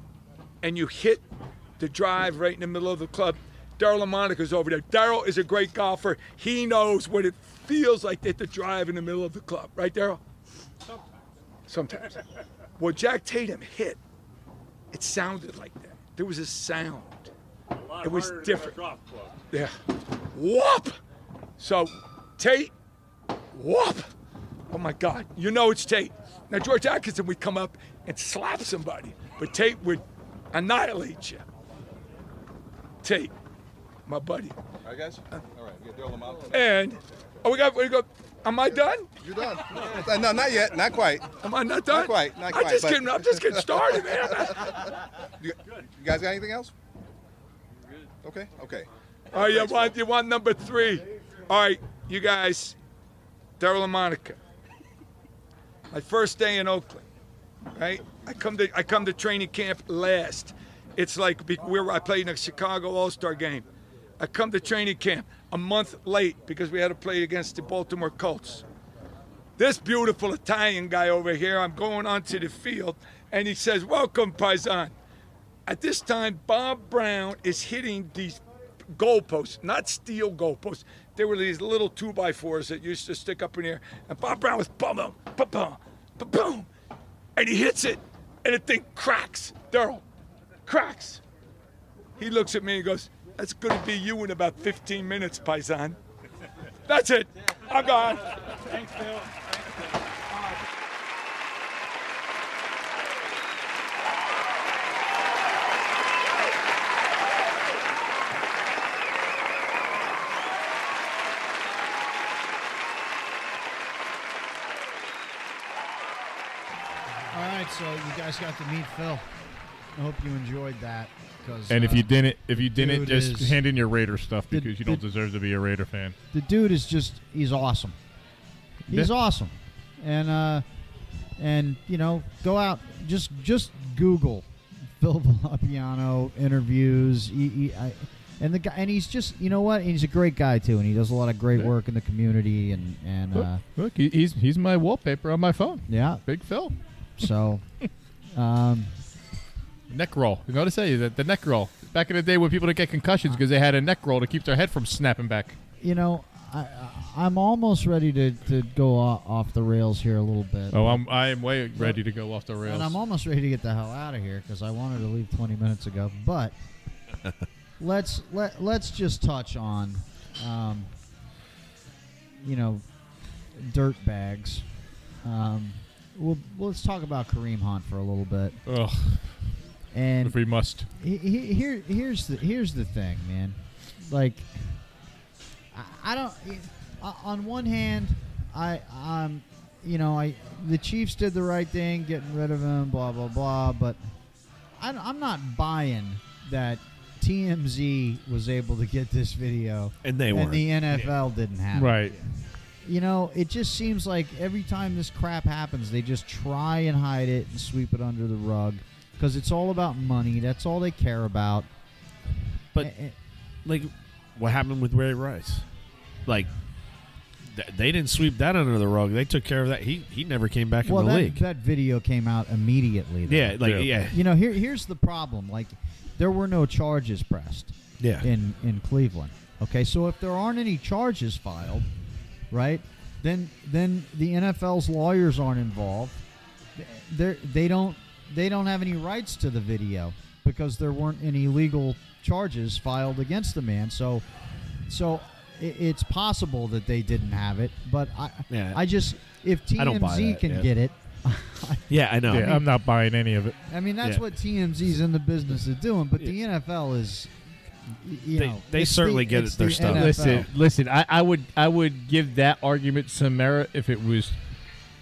and you hit the drive right in the middle of the club. Darryl LaMonica's over there. Darryl is a great golfer. He knows what it feels like to hit the drive in the middle of the club. Right, Darryl? Sometimes. Well, Jack Tatum hit. It sounded like that. There was a sound. It was different. Yeah. Whoop! So, Tate, whoop! Oh my God, you know it's Tate. Now, George Atkinson would come up and slap somebody, but Tate would annihilate you. Tate, my buddy. All right, guys? All right, we got Daryl Lamont. And, we got, am I done? You're done. No, not yet. Not quite. Am I not done? Not quite. Not quite. I'm just getting started, man. You guys got anything else? Okay. All right, you want number 3. All right, you guys, Daryl and Monica. My first day in Oakland, right? I come to training camp last. It's like where I played in a Chicago All-Star game. I come to training camp a month late because we had to play against the Baltimore Colts. This beautiful Italian guy over here, I'm going onto the field, and he says, "Welcome, Paisan." At this time, Bob Brown is hitting these goalposts, not steel goalposts. They were these little 2x4s that used to stick up in the air. And Bob Brown was boom, boom, boom, boom, boom. And he hits it, and the thing cracks. Daryl, cracks. He looks at me and goes, "That's going to be you in about 15 minutes, Paisan." That's it. I'm gone. Thanks, Phil. All right, so you guys got to meet Phil. I hope you enjoyed that. And if you didn't, just is- hand in your Raider stuff because you don't deserve to be a Raider fan. The dude is he's awesome. He's Yeah. awesome. And you know, go out, just Google Phil Villapiano interviews. And the guy, and he's just, you know what? He's a great guy too, and he does a lot of great work in the community. Look, he's my wallpaper on my phone. Yeah, Big Phil. So, neck roll. You know what I say? The neck roll. Back in the day when people didn't get concussions because they had a neck roll to keep their head from snapping back. you know, I'm almost ready to go off the rails here a little bit. Oh, I am way ready to go off the rails. And I'm almost ready to get the hell out of here because I wanted to leave 20 minutes ago. But let's just touch on, you know, dirt bags. Let's talk about Kareem Hunt for a little bit. Ugh. And if we must. Here's the thing, man. Like, I don't. On one hand, the Chiefs did the right thing, getting rid of him, blah blah blah. But I'm not buying that TMZ was able to get this video, and the NFL didn't have it. Right. You know, it just seems like every time this crap happens, they just try and hide it and sweep it under the rug because it's all about money. That's all they care about. But, like, what happened with Ray Rice? Like, they didn't sweep that under the rug. They took care of that. He never came back in the league. That video came out immediately. Though. Yeah. You know, here's the problem. Like, there were no charges pressed. Yeah. In Cleveland. Okay, so if there aren't any charges filed, right, then the NFL's lawyers aren't involved. They don't have any rights to the video because there weren't any legal charges filed against the man. So it's possible that they didn't have it, but I just, if TMZ can get it. Yeah, I know. Yeah, I'm not buying any of it. I mean, that's what TMZ's in the business of doing, but the NFL is, they certainly get their stuff. Listen. I would give that argument some merit if it was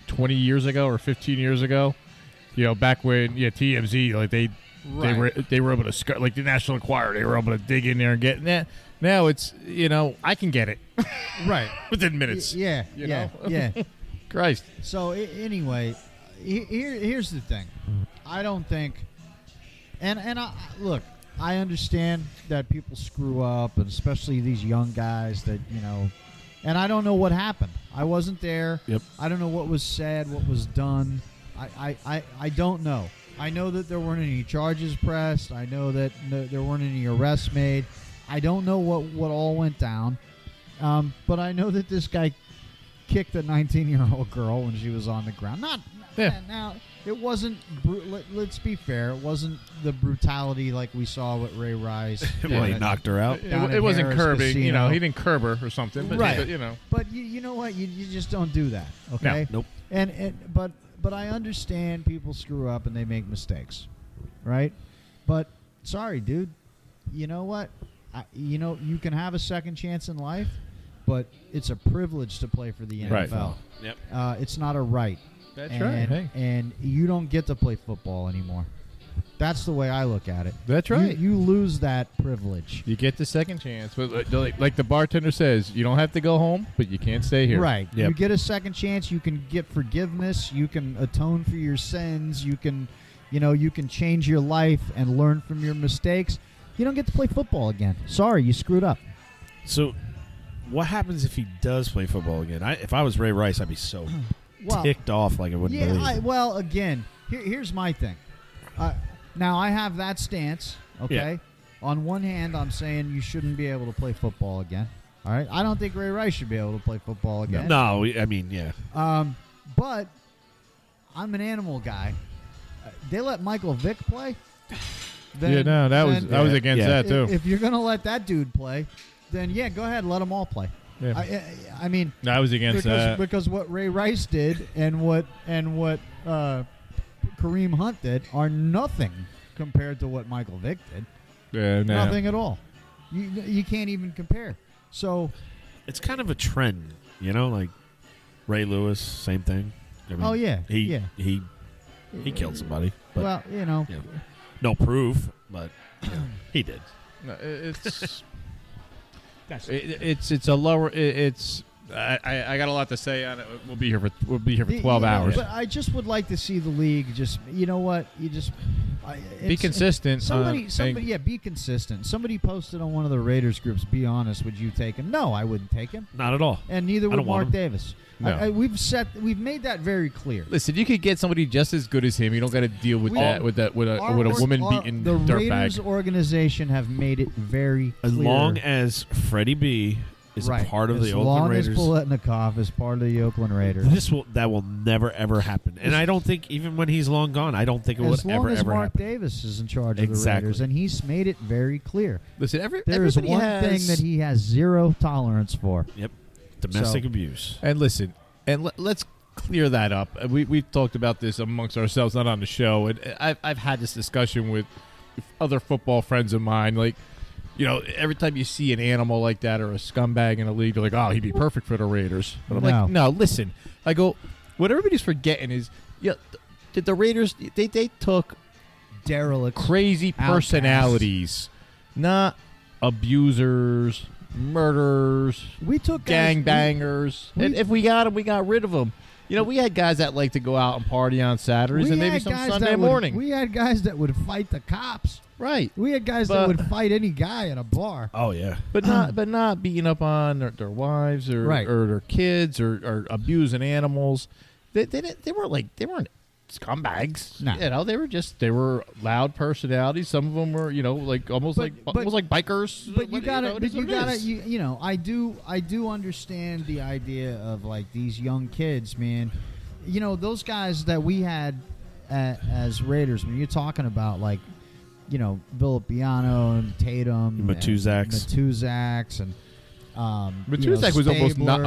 20 years ago or 15 years ago. You know, back when TMZ, like they were able to, like the National Enquirer, they were able to dig in there and get that. Now it's, I can get it right within minutes. Yeah. Christ. So anyway, here's the thing. I don't think, and look, I understand that people screw up, and especially these young guys that, and I don't know what happened. I wasn't there. Yep. I don't know what was said, what was done. I don't know. I know that there weren't any charges pressed. I know that there weren't any arrests made. I don't know what all went down. But I know that this guy kicked a 19-year-old girl when she was on the ground. Not Yeah. now. It wasn't. Let's be fair. It wasn't the brutality like we saw with Ray Rice. Well, he knocked her out. It wasn't Harris curbing. Casino. You know, he didn't curb her or something. But, Right. but, you know. But you know what? You just don't do that. Okay. Nope. But I understand people screw up and they make mistakes, right? But sorry, dude. You know what? You can have a second chance in life, but it's a privilege to play for the NFL. Right. Yep. It's not a right. That's right. Hey. And you don't get to play football anymore. That's the way I look at it. That's right. You lose that privilege. You get the second chance, but like the bartender says, you don't have to go home, but you can't stay here. Right. Yep. You get a second chance. You can get forgiveness. You can atone for your sins. You can change your life and learn from your mistakes. You don't get to play football again. Sorry, you screwed up. So, what happens if he does play football again? If I was Ray Rice, I'd be so ticked off like I wouldn't believe it. Again, here's my thing. Now, I have that stance, okay? Yeah. On one hand, I'm saying you shouldn't be able to play football again. All right? I don't think Ray Rice should be able to play football again. No, I mean, yeah. But I'm an animal guy. They let Michael Vick play? I was against that, too. If you're going to let that dude play, then, yeah, go ahead. Let them all play. Yeah. I mean, I was against that. Because what Ray Rice did and what Kareem Hunt did are nothing compared to what Michael Vick did. Yeah, no. Nothing at all. You can't even compare. So it's kind of a trend, like Ray Lewis, same thing. I mean, he killed somebody. But, well, no proof, but he did. No, it's a lower. I got a lot to say on it. We'll be here for 12 hours. But I just would like to see the league just. You know what? Be consistent. Somebody, be consistent. Somebody posted on one of the Raiders groups. Be honest, would you take him? No, I wouldn't take him. Not at all. And neither would Mark Davis. No. We've made that very clear. Listen, you could get somebody just as good as him. You don't got to deal with a woman beating the dirtbag. Raiders organization have made it very clear. As long as Freddie B is a part of the Oakland Raiders. As long as Paletnikov is part of the Oakland Raiders. That will never, ever happen. And I don't think, even when he's long gone, I don't think it would ever, ever happen. As long as Mark Davis is in charge of the Raiders, and he's made it very clear. Listen, there is one thing that he has zero tolerance for. Yep. Domestic abuse. And listen, let's clear that up. We've talked about this amongst ourselves, not on the show. And I've had this discussion with other football friends of mine. Like, every time you see an animal like that or a scumbag in a league, they're like, "Oh, he'd be perfect for the Raiders." But I'm like, "No, listen." I go, what everybody's forgetting is, did the Raiders? They took derelict, crazy personalities, not abusers, murderers. We took gangbangers, and if we got them, we got rid of them. We had guys that like to go out and party on Saturdays and maybe some Sunday morning. We had guys that would fight the cops. Right. We had guys that would fight any guy in a bar. Oh yeah. But not beating up on their wives or their kids or abusing animals. They weren't scumbags. No. They were loud personalities. Some of them were, almost like bikers. But you gotta. I do understand the idea of like these young kids, man. Those guys that we had as Raiders. When you're talking about like, Villapiano and Tatum, Matuzaks, and Matuzak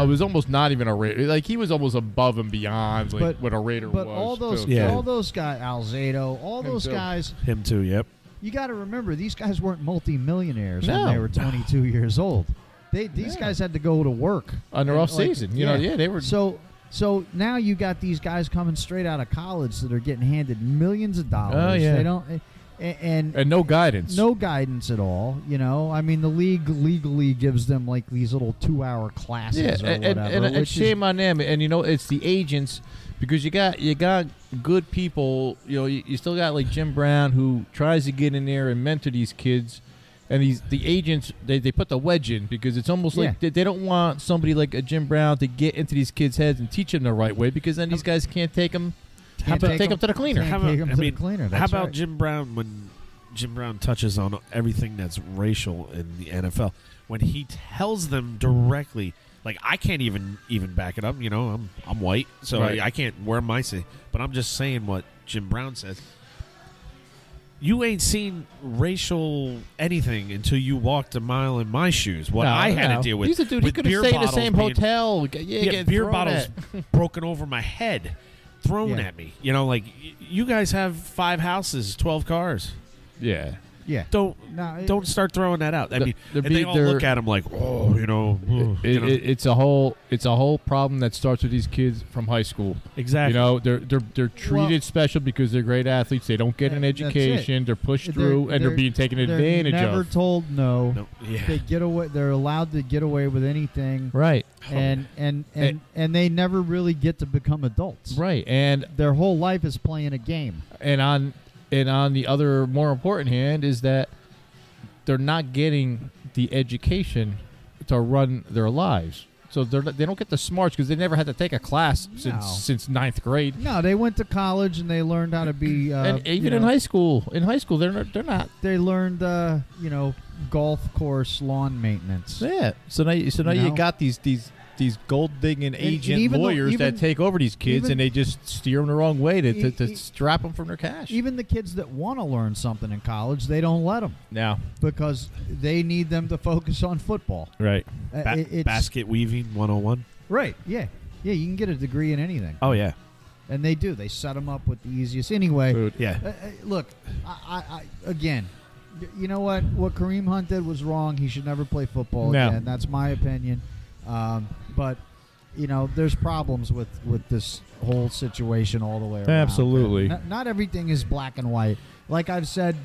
was almost not even a Raider. Like he was almost above and beyond what a Raider was. But all those guys, Alzado, all those guys, him too. Yep. You got to remember, these guys weren't multimillionaires when they were 22 years old. These guys had to go to work on their off season. They were So now you got these guys coming straight out of college that are getting handed millions of dollars. Oh yeah. They don't. And no guidance. No guidance at all. I mean, the league legally gives them like these little 2-hour classes or whatever. And shame on them. And it's the agents, because you got good people. You still got like Jim Brown, who tries to get in there and mentor these kids. And the agents, they put the wedge in because it's almost like they don't want somebody like a Jim Brown to get into these kids' heads and teach them the right way, because then these guys can't take them. Take them to the cleaner. How about Jim Brown, when Jim Brown touches on everything that's racial in the NFL, when he tells them directly, Like I can't even back it up. You know, I'm white, so Right. I can't. Where am I saying? But I'm just saying what Jim Brown says. You ain't seen racial anything until you walked a mile in my shoes. What I had to deal with. He's a dude. He with could have beer stayed in the bottles same being- hotel. Yeah, beer bottles broken over my head, thrown at me. You know, like you guys have 5 houses, 12 cars. Yeah. Yeah. Don't start throwing that out. I mean, and they all look at him like, oh, you know, It's a whole problem that starts with these kids from high school. Exactly. You know, they're treated special because they're great athletes. They don't get an That's it. education. They're pushed through, and they're being taken advantage They're never of. told no. No, yeah. They get away. They're allowed to get away with anything. Right. And they never really get to become adults. Right. And their whole life is playing a game. And on the other more important hand is that they're not getting the education to run their lives. So they don't get the smarts because they never had to take a class since 9th grade. No, they went to college and they learned how to be. And even in high school, they're not. They learned, golf course lawn maintenance. Yeah. So now you got these gold digging agent lawyers that take over these kids and they just steer them the wrong way to strap them from their cash. Even the kids that want to learn something in college, they don't let them. No. Because they need them to focus on football. Right. Basket weaving 101. Right. Yeah. Yeah, you can get a degree in anything. Oh, yeah. And they do. They set them up with the easiest. Anyway, Food. Yeah. Look, I again, you know what? What Kareem Hunt did was wrong. He should never play football again. That's my opinion. But you know, there's problems with this whole situation all the way around. Absolutely. Not everything is black and white. Like I've said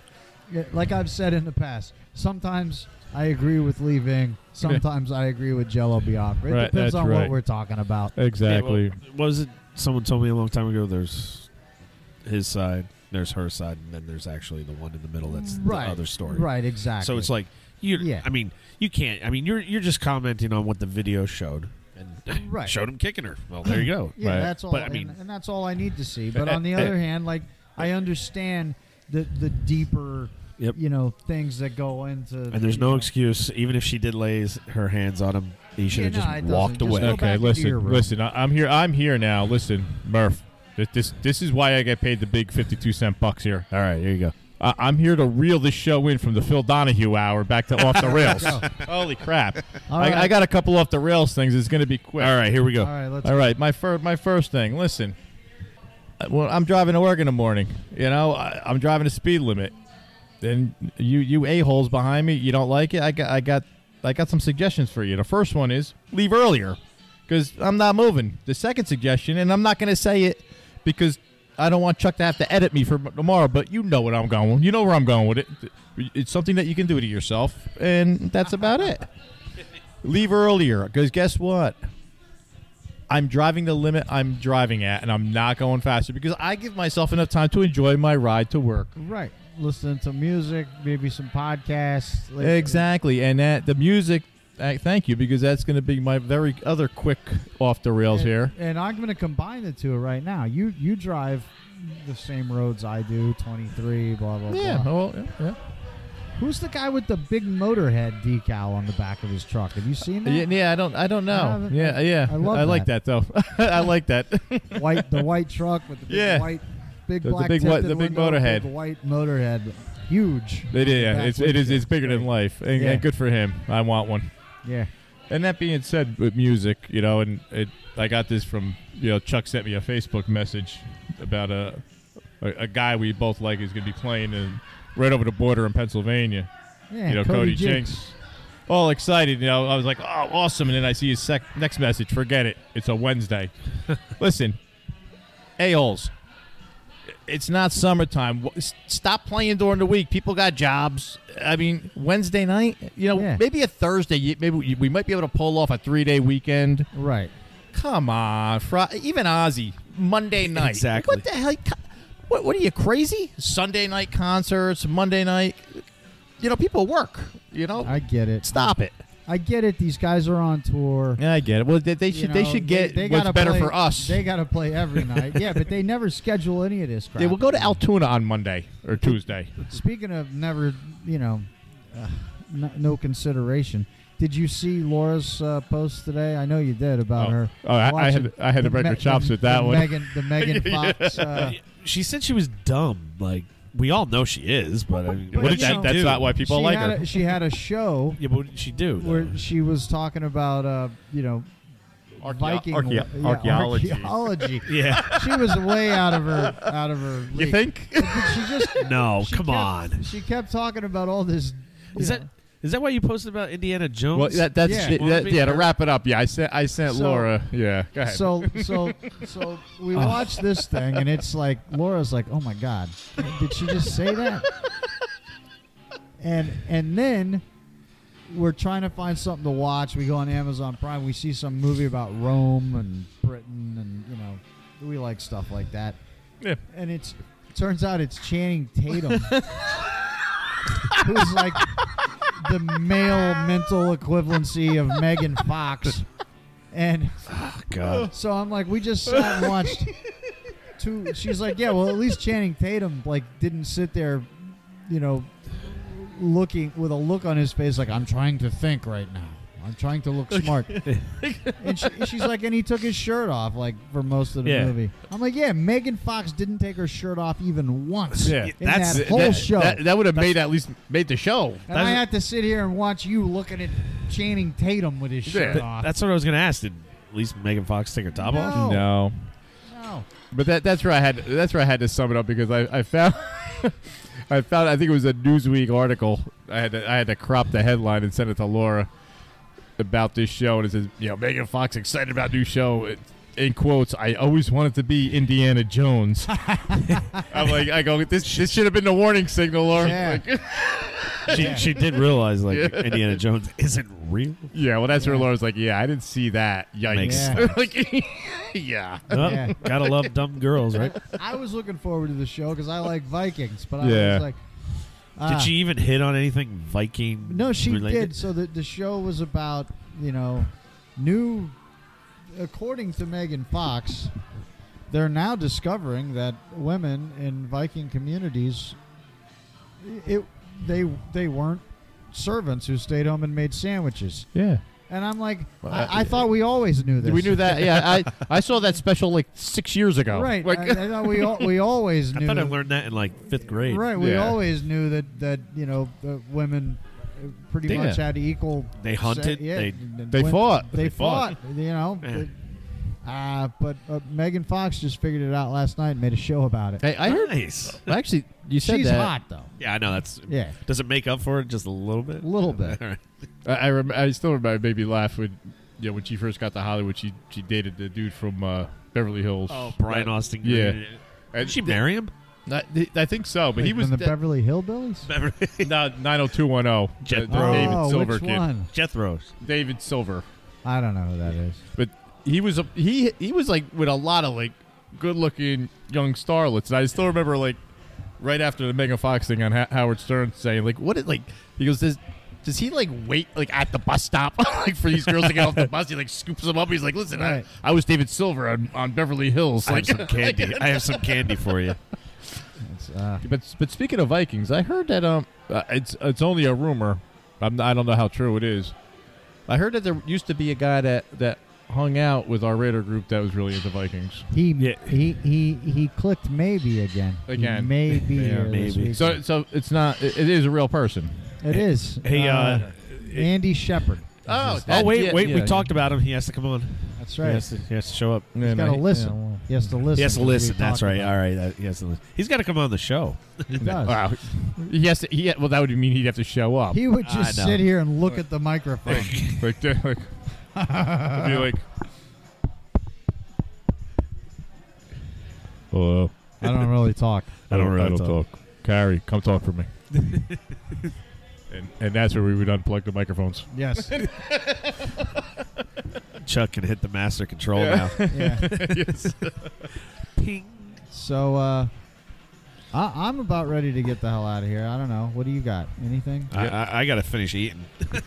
in the past. Sometimes I agree with Lee Ving. Sometimes I agree with Jello Biafra. It depends on what we're talking about. Exactly. Yeah, well, what was it? Someone told me a long time ago. There's his side, there's her side, and then there's actually the one in the middle. That's the other story. Right. Exactly. So it's like I mean, you can't. I mean, you're just commenting on what the video showed. And showed him kicking her. Well, there you go. Yeah, that's all. But I mean, and that's all I need to see. But on the other hand, like I understand the deeper, things that go into. And there's no excuse, even if she did lay her hands on him, he should have just walked away. Okay, listen. I'm here now. Listen, Murph. This is why I get paid the big 52-cent bucks here. All right, here you go. I'm here to reel this show in from the Phil Donahue hour back to Off the Rails. Holy crap. I got a couple Off the Rails things. It's going to be quick. All right, here we go. All right, my first thing. Listen, well, I'm driving to work in the morning. You know, I'm driving the speed limit. Then you a-holes behind me, you don't like it? I got some suggestions for you. The first one is leave earlier because I'm not moving. The second suggestion, and I'm not going to say it because I don't want Chuck to have to edit me for tomorrow, but you know what I'm going. You know where I'm going with it. It's something that you can do to yourself, and that's about it. Leave earlier, because guess what? I'm driving the limit I'm driving at, and I'm not going faster because I give myself enough time to enjoy my ride to work. Right. Listening to music, maybe some podcasts. Exactly, and the music... thank you, because that's going to be my very other quick off the rails here. And I'm going to combine the two right now. You drive the same roads I do, 23, blah, blah, yeah, blah. Well, yeah. Who's the guy with the big Motorhead decal on the back of his truck? Have you seen that? Yeah, I don't know. Yeah. I like that, though. I like that. The white truck with the big black big Motorhead. Big white Motorhead. Huge. It is, yeah. It's bigger than life. And good for him. I want one. Yeah. And that being said, with music, I got this from, Chuck sent me a Facebook message about a guy we both like is going to be playing right over the border in Pennsylvania. Yeah, Cody Jinks. All excited, I was like, oh, awesome. And then I see his next message. Forget it. It's a Wednesday. Listen, a-holes. It's not summertime. Stop playing during the week. People got jobs. I mean, Wednesday night, maybe a Thursday. Maybe we might be able to pull off a 3-day weekend. Right. Come on. even Ozzy, Monday night. Exactly. What the hell? What are you, crazy? Sunday night concerts, Monday night. People work. I get it. Stop it. I get it. These guys are on tour. Yeah, I get it. Well, they should get what's better for us. They got to play every night. Yeah, but they never schedule any of this crap. They will go to Altoona on Monday or Tuesday. Speaking of never, no consideration. Did you see Laura's post today? I know you did about her. Oh, I had to break her chops with that one. The Megan Fox. She said she was dumb. Like, we all know she is, but I mean, But, what did you she know, do? That's not why people like her. She had a show. Yeah, but what did she do? though? Where she was talking about, Viking archaeology. Archaeology. Yeah. She was way out of her league. You think? But she just No, she come kept- on. She kept talking about all this. Is that why you posted about Indiana Jones? Well, that's Yeah. to wrap it up. Yeah, I sent So- Laura. Yeah, go ahead. So we watched this thing, and it's like Laura's like, "Oh my God, did she just say that?" And then we're trying to find something to watch. We go on Amazon Prime. We see some movie about Rome and Britain, and we like stuff like that. Yeah. And it turns out it's Channing Tatum, who's like the male mental equivalency of Megan Fox. And God. so I'm like, we just sat and watched two. She's like, yeah, well, at least Channing Tatum didn't sit there, looking with a look on his face like, I'm trying to think right now. I'm trying to look smart. And she's like, and he took his shirt off for most of the movie. I'm like, yeah, Megan Fox didn't take her shirt off even once in that whole show. That would have made the show. And I had to sit here and watch you looking at Channing Tatum with his shirt off. That's what I was going to ask. Did at least Megan Fox take her top off? No. But that's where I had to sum it up because I found I think it was a Newsweek article. I had to crop the headline and send it to Laura about this show, and it says, Megan Fox excited about new show. In quotes, I always wanted to be Indiana Jones. I'm like, this should have been the warning signal, Laura. Yeah. She did realize Indiana Jones isn't real. Yeah, well, that's where Laura's like, I didn't see that. Yikes. Yeah. Well, gotta love dumb girls, right? I was looking forward to the show because I like Vikings, but I was like, did she even hit on anything Viking? No, she related? did. So the show was about, according to Megan Fox, they're now discovering that women in Viking communities, they weren't servants who stayed home and made sandwiches. Yeah. And I'm like, I thought we always knew this. We knew that. Yeah, I saw that special 6 years ago. Right. I thought we always knew. I thought I learned that in 5th grade. Right. We always knew that the women pretty much had equal. They hunted. They fought. They fought. But Megan Fox just figured it out last night and made a show about it. Hey, I heard. Nice. Actually, you said she's that. hot though. Yeah, I know. That's yeah. Does it make up for it just a little bit? A little bit. All right. I still remember it made me laugh when she first got to Hollywood. She dated the dude from Beverly Hills. Oh, Brian Austin. Yeah. Did she marry him? I think so, but he was from the Beverly Hillbillies. No, 90210. Jethro. David Silver which kid. one? Jethro's. David Silver. I don't know who that is. But he was with a lot of good-looking young starlets, and I still remember right after the Megan Fox thing on Howard Stern saying he goes, does he wait at the bus stop for these girls to get off the bus? He scoops them up. He's like, listen, right. I was David Silver on Beverly Hills. I have some candy. I have some candy for you. But speaking of Vikings, I heard that it's only a rumor. I don't know how true it is. I heard that there used to be a guy that hung out with our Raider group that was really into Vikings. He clicked maybe again. Again. Maybe. Yeah, maybe. So it's not. It is a real person. It is. Hey, Andy Shepard. Oh, wait. We yeah. talked about him. He has to come on. That's right. He has to show up. He's got to listen. He has to listen. He has to 'cause listen. we That's talked right. about All right. He has to listen. He's got to come on the show. He does. Wow. He has to. Well, that would mean he'd have to show up. He would just I know. sit here and look at the microphone. Be like. Hello. I don't really talk. I don't talk. Carrie, come talk for me. and that's where we would unplug the microphones. Yes. Chuck can hit the master control now. Yeah. Yes. Ping. So I'm about ready to get the hell out of here. I don't know. What do you got? Anything? I got to finish eating.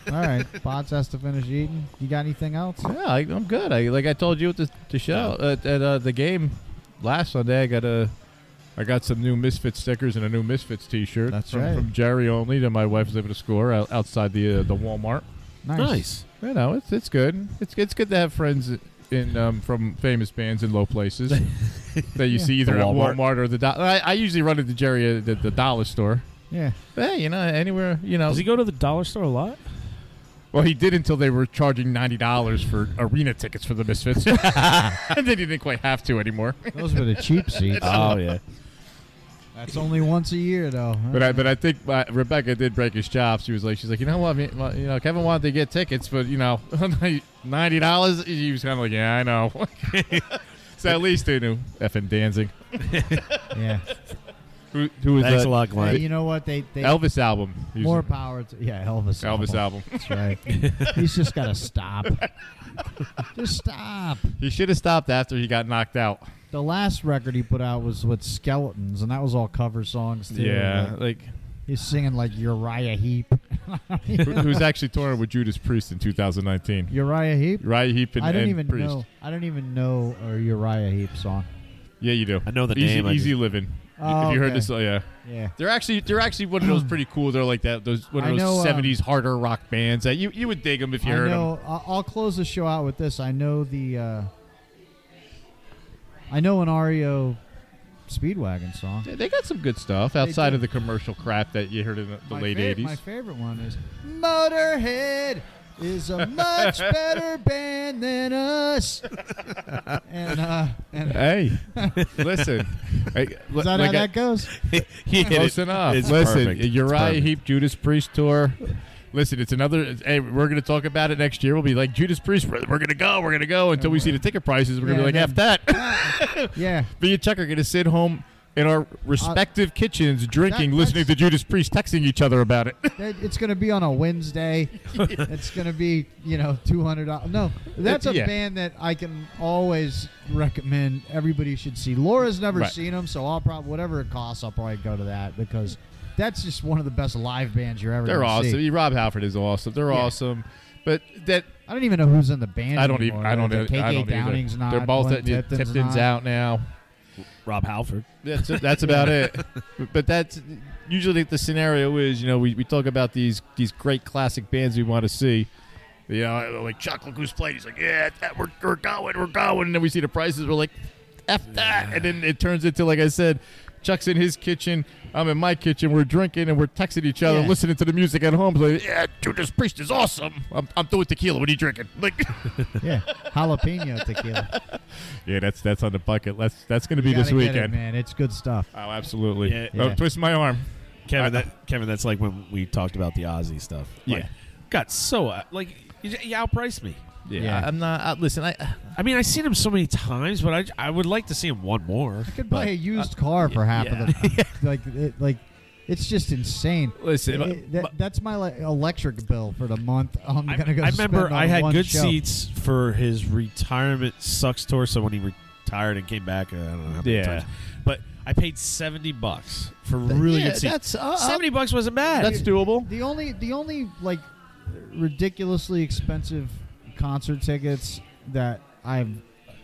All right. Pots has to finish eating. You got anything else? Yeah, I'm good. I told you at the show at the game last Sunday. I got some new Misfits stickers and a new Misfits T-shirt. That's from, right. From Jerry only that my wife was able to score outside the Walmart. Nice. You know, it's good. It's good to have friends in from famous bands in low places that you see either at Walmart or the I usually run into Jerry at the dollar store. Yeah. Hey, you know, anywhere, you know. Does he go to the dollar store a lot? Well, he did until they were charging $90 for arena tickets for the Misfits. And then he didn't quite have to anymore. Those were the cheap seats. Oh, yeah. That's only once a year, though. But I think Rebecca did break his chops. She's like, you know what? You know, Kevin wanted to get tickets, but you know, $90. He was kind of like, yeah, I know. So at least they knew effing Danzig. Yeah. Who was Thanks that? a lot, Glenn. Hey, you know what? They Elvis album. More power to Elvis. Elvis album. That's right. He's just got to stop. Just stop. He should have stopped after he got knocked out. The last record he put out was with Skeletons, and that was all cover songs too. Yeah, like he's singing like Uriah Heep. Who's actually touring with Judas Priest in 2019? Uriah Heep. Uriah Heep and, I don't and even Priest. know. I don't even know a Uriah Heep song. Yeah, you do. I know the Easy, name. Easy Living. Oh, Have you heard okay. this? Oh, yeah. Yeah. They're actually one of those pretty cool. They're like that. One of those 70s harder rock bands that you would dig them if you heard them. I'll close the show out with this. I know an REO Speedwagon song. They got some good stuff outside of the commercial crap that you heard in the late 80s. My favorite one is Motorhead is a much better band than us. and hey, listen. Is that how that goes? Close enough. It's Listen, perfect. Uriah Heep, Judas Priest tour. Listen, it's another. Hey, we're going to talk about it next year. We'll be like Judas Priest. We're going to go until we see the ticket prices. We're going to be like, F that. Yeah. Me and Chuck are going to sit home in our respective kitchens, drinking, listening to Judas Priest, texting each other about it. It's going to be on a Wednesday. It's going to be, $200. No, that's a band that I can always recommend. Everybody should see. Laura's never seen them, so I'll probably, whatever it costs, I'll probably go to that because that's just one of the best live bands you're ever going to see. They're awesome. Rob Halford is awesome. They're awesome. But that I don't even know who's in the band. I don't anymore. even. I don't know. KK Downing's not. They're both Glenn Tipton's out now. Rob Halford. That's about it. But that's usually the scenario is, we talk about these great classic bands we want to see. Like Chuck, look who's playing. He's like, yeah, we're going. And then we see the prices. We're like, F that. And then it turns into, like I said, Chuck's in his kitchen. I'm in my kitchen. We're drinking and we're texting each other, listening to the music at home. Like, yeah, Judas Priest is awesome. I'm doing tequila. What are you drinking? Like, yeah, jalapeno tequila. Yeah, that's on the bucket. That's going to be You this gotta get weekend, it, man. It's good stuff. Oh, absolutely. Yeah. Oh, twist my arm, Kevin. That's like when we talked about the Ozzy stuff. Like, got so you outpriced me. Yeah, I'm not. Listen, I mean, I've seen him so many times, but I would like to see him one more. I could buy a used car for half of the it's just insane. Listen, that's my electric bill for the month. I'm gonna go. I remember spend I on had one good show. seats for his retirement sucks tour. So when he retired and came back, I don't know how many times, but I paid $70 for really good seats. That's $70 wasn't bad. That's doable. The only ridiculously expensive concert tickets that I've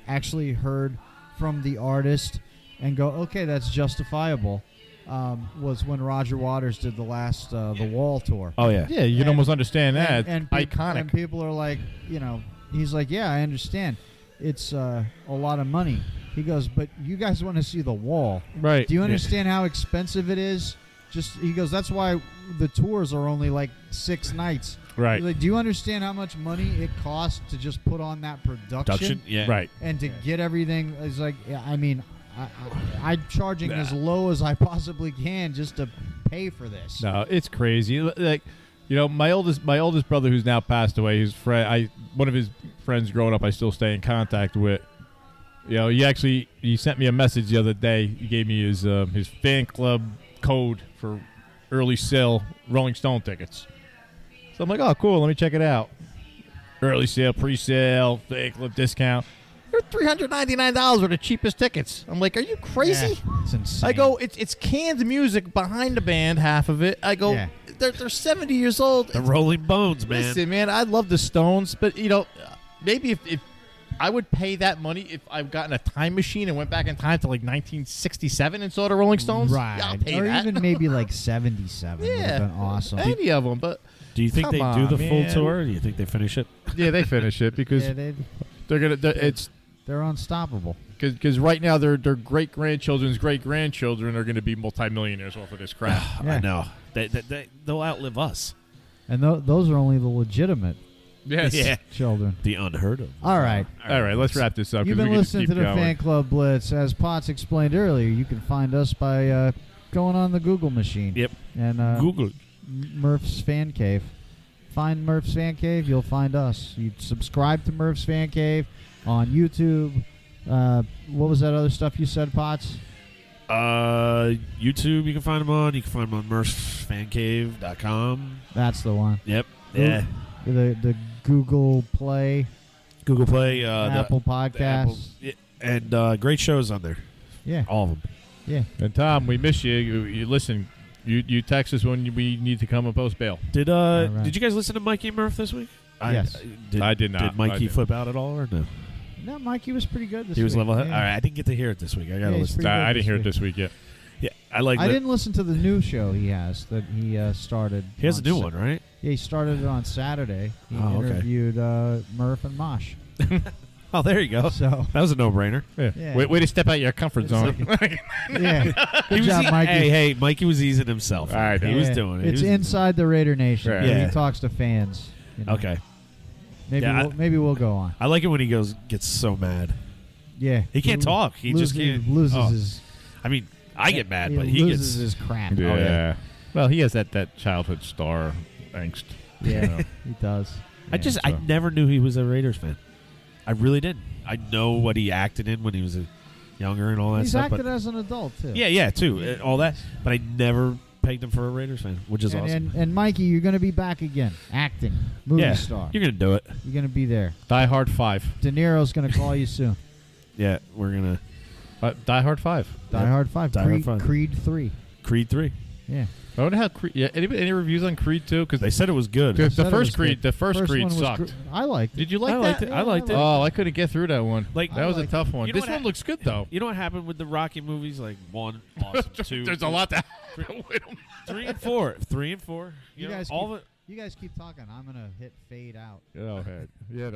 actually heard from the artist and go, okay, that's justifiable, was when Roger Waters did the last The Wall tour. Oh, yeah. Yeah, you can almost understand that. And iconic. And people are like, he's like, yeah, I understand. It's a lot of money. He goes, but you guys want to see The Wall. Right. Do you understand how expensive it is? He goes, that's why the tours are only like 6 nights. Right. Like, do you understand how much money it costs to just put on that production? Yeah. Right. And to get everything is like, I'm charging as low as I possibly can just to pay for this. No, it's crazy. Like, my oldest brother who's now passed away, his friend, one of his friends growing up, I still stay in contact with. He sent me a message the other day. He gave me his fan club code for early sale Rolling Stone tickets. So I'm like, oh, cool. Let me check it out. Early sale, pre-sale, fan club discount. They're $399 are the cheapest tickets. I'm like, are you crazy? Yeah, it's insane. I go, it's canned music behind the band, half of it. I go, they're 70 years old. The Rolling Bones, man. Listen, man, I love the Stones, but, maybe if I would pay that money if I've gotten a time machine and went back in time to like 1967 and saw the Rolling Stones. Right. Yeah, I'll pay or that. even maybe like 77 would have been awesome. Any of them, but Do you think Come they do on, the full man. tour? Or do you think they finish it? Yeah, they finish it because Yeah, they're gonna. they're unstoppable. Because right now their great grandchildren's great grandchildren are going to be multimillionaires off of this crap. Yeah. I know. They'll outlive us. And those are only the legitimate Yes. Yeah. children. The unheard of. All right. All right, let's wrap this up. You've 'cause been we can just listening to keep the going. Fan Club Blitz. As Potts explained earlier, you can find us by going on the Google machine. Yep. And Google. Murph's Fan Cave. Find Murph's Fan Cave, you'll find us. You subscribe to Murph's Fan Cave on YouTube. What was that other stuff you said, Potts? YouTube, you can find them on. You can find them on MurphFanCave.com. That's the one. Yep. Yeah. The Google Play. Google Play. Apple Podcasts. And great shows on there. Yeah. All of them. Yeah. And Tom, we miss you. You listen. You text us when we need to come and post bail. Did right. Did you guys listen to Mikey Murph this week? Yes. I did not. Did Mikey I didn't. flip out at all or no? No, Mikey was pretty good this He was week. level head. Yeah. All right, I didn't get to hear it this week. I gotta Yeah, he's listen. pretty good I didn't hear it week. this week yet. Yeah, I like. I didn't listen to the new show he has that he started. He has a new one, right? Yeah, he started it on Saturday. He Oh, okay. interviewed Murph and Mosh. Oh, there you go. So that was a no-brainer. Yeah. Way to step out your comfort zone. Yeah. Good He was job, Mikey. Hey, Mikey was easing himself. All right, he was doing it. It's He was- inside the Raider Nation. Right. where Yeah. He talks to fans. You know. Okay. Maybe maybe we'll go on. I like it when he gets so mad. Yeah. He can't talk. He just can't. Loses his. I mean, I get mad, but he loses gets. his crap. Yeah. Oh, yeah. Well, he has that childhood star angst. Yeah, you know. he does. I so. never knew he was a Raiders fan. I really didn't. I know what he acted in when he was younger and all that He's stuff. acted but as an adult too. yeah, too, all that. But I never pegged him for a Raiders fan, which is awesome. And Mikey, you're going to be back again, acting, movie star. You're gonna do it. You're going to be there. Die Hard 5. De Niro's going to call you soon. Yeah, we're gonna Die Hard 5. Die Hard 5. Die Hard 5. Creed 3. Creed 3. Yeah. I wonder how Creed. Yeah, any reviews on Creed 2? Because They said it was good. the Said it first was Creed, good. the first Creed one was sucked. I liked it. Did you like I that? liked it. I liked it. Oh, I couldn't get through that one. Like that was a liked tough one. You know This what one looks good though. You know what happened with the Rocky movies? Like 1, awesome. 2, There's a lot to happen with them. 3 and 4. 3 and 4. You know, guys all keep, of it. You guys keep talking. I'm going to hit fade out. Oh, head. Yeah.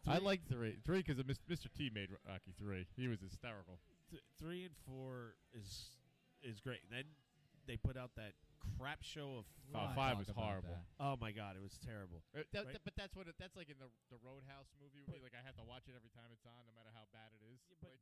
I like 3. 3 because Mr. T made Rocky 3. He was hysterical. 3 and 4 is great. Then they put out that crap show of 5 was horrible. Oh my god, it was terrible. But that's what that's like in the Roadhouse movie. Where like I have to watch it every time it's on, no matter how bad it is. But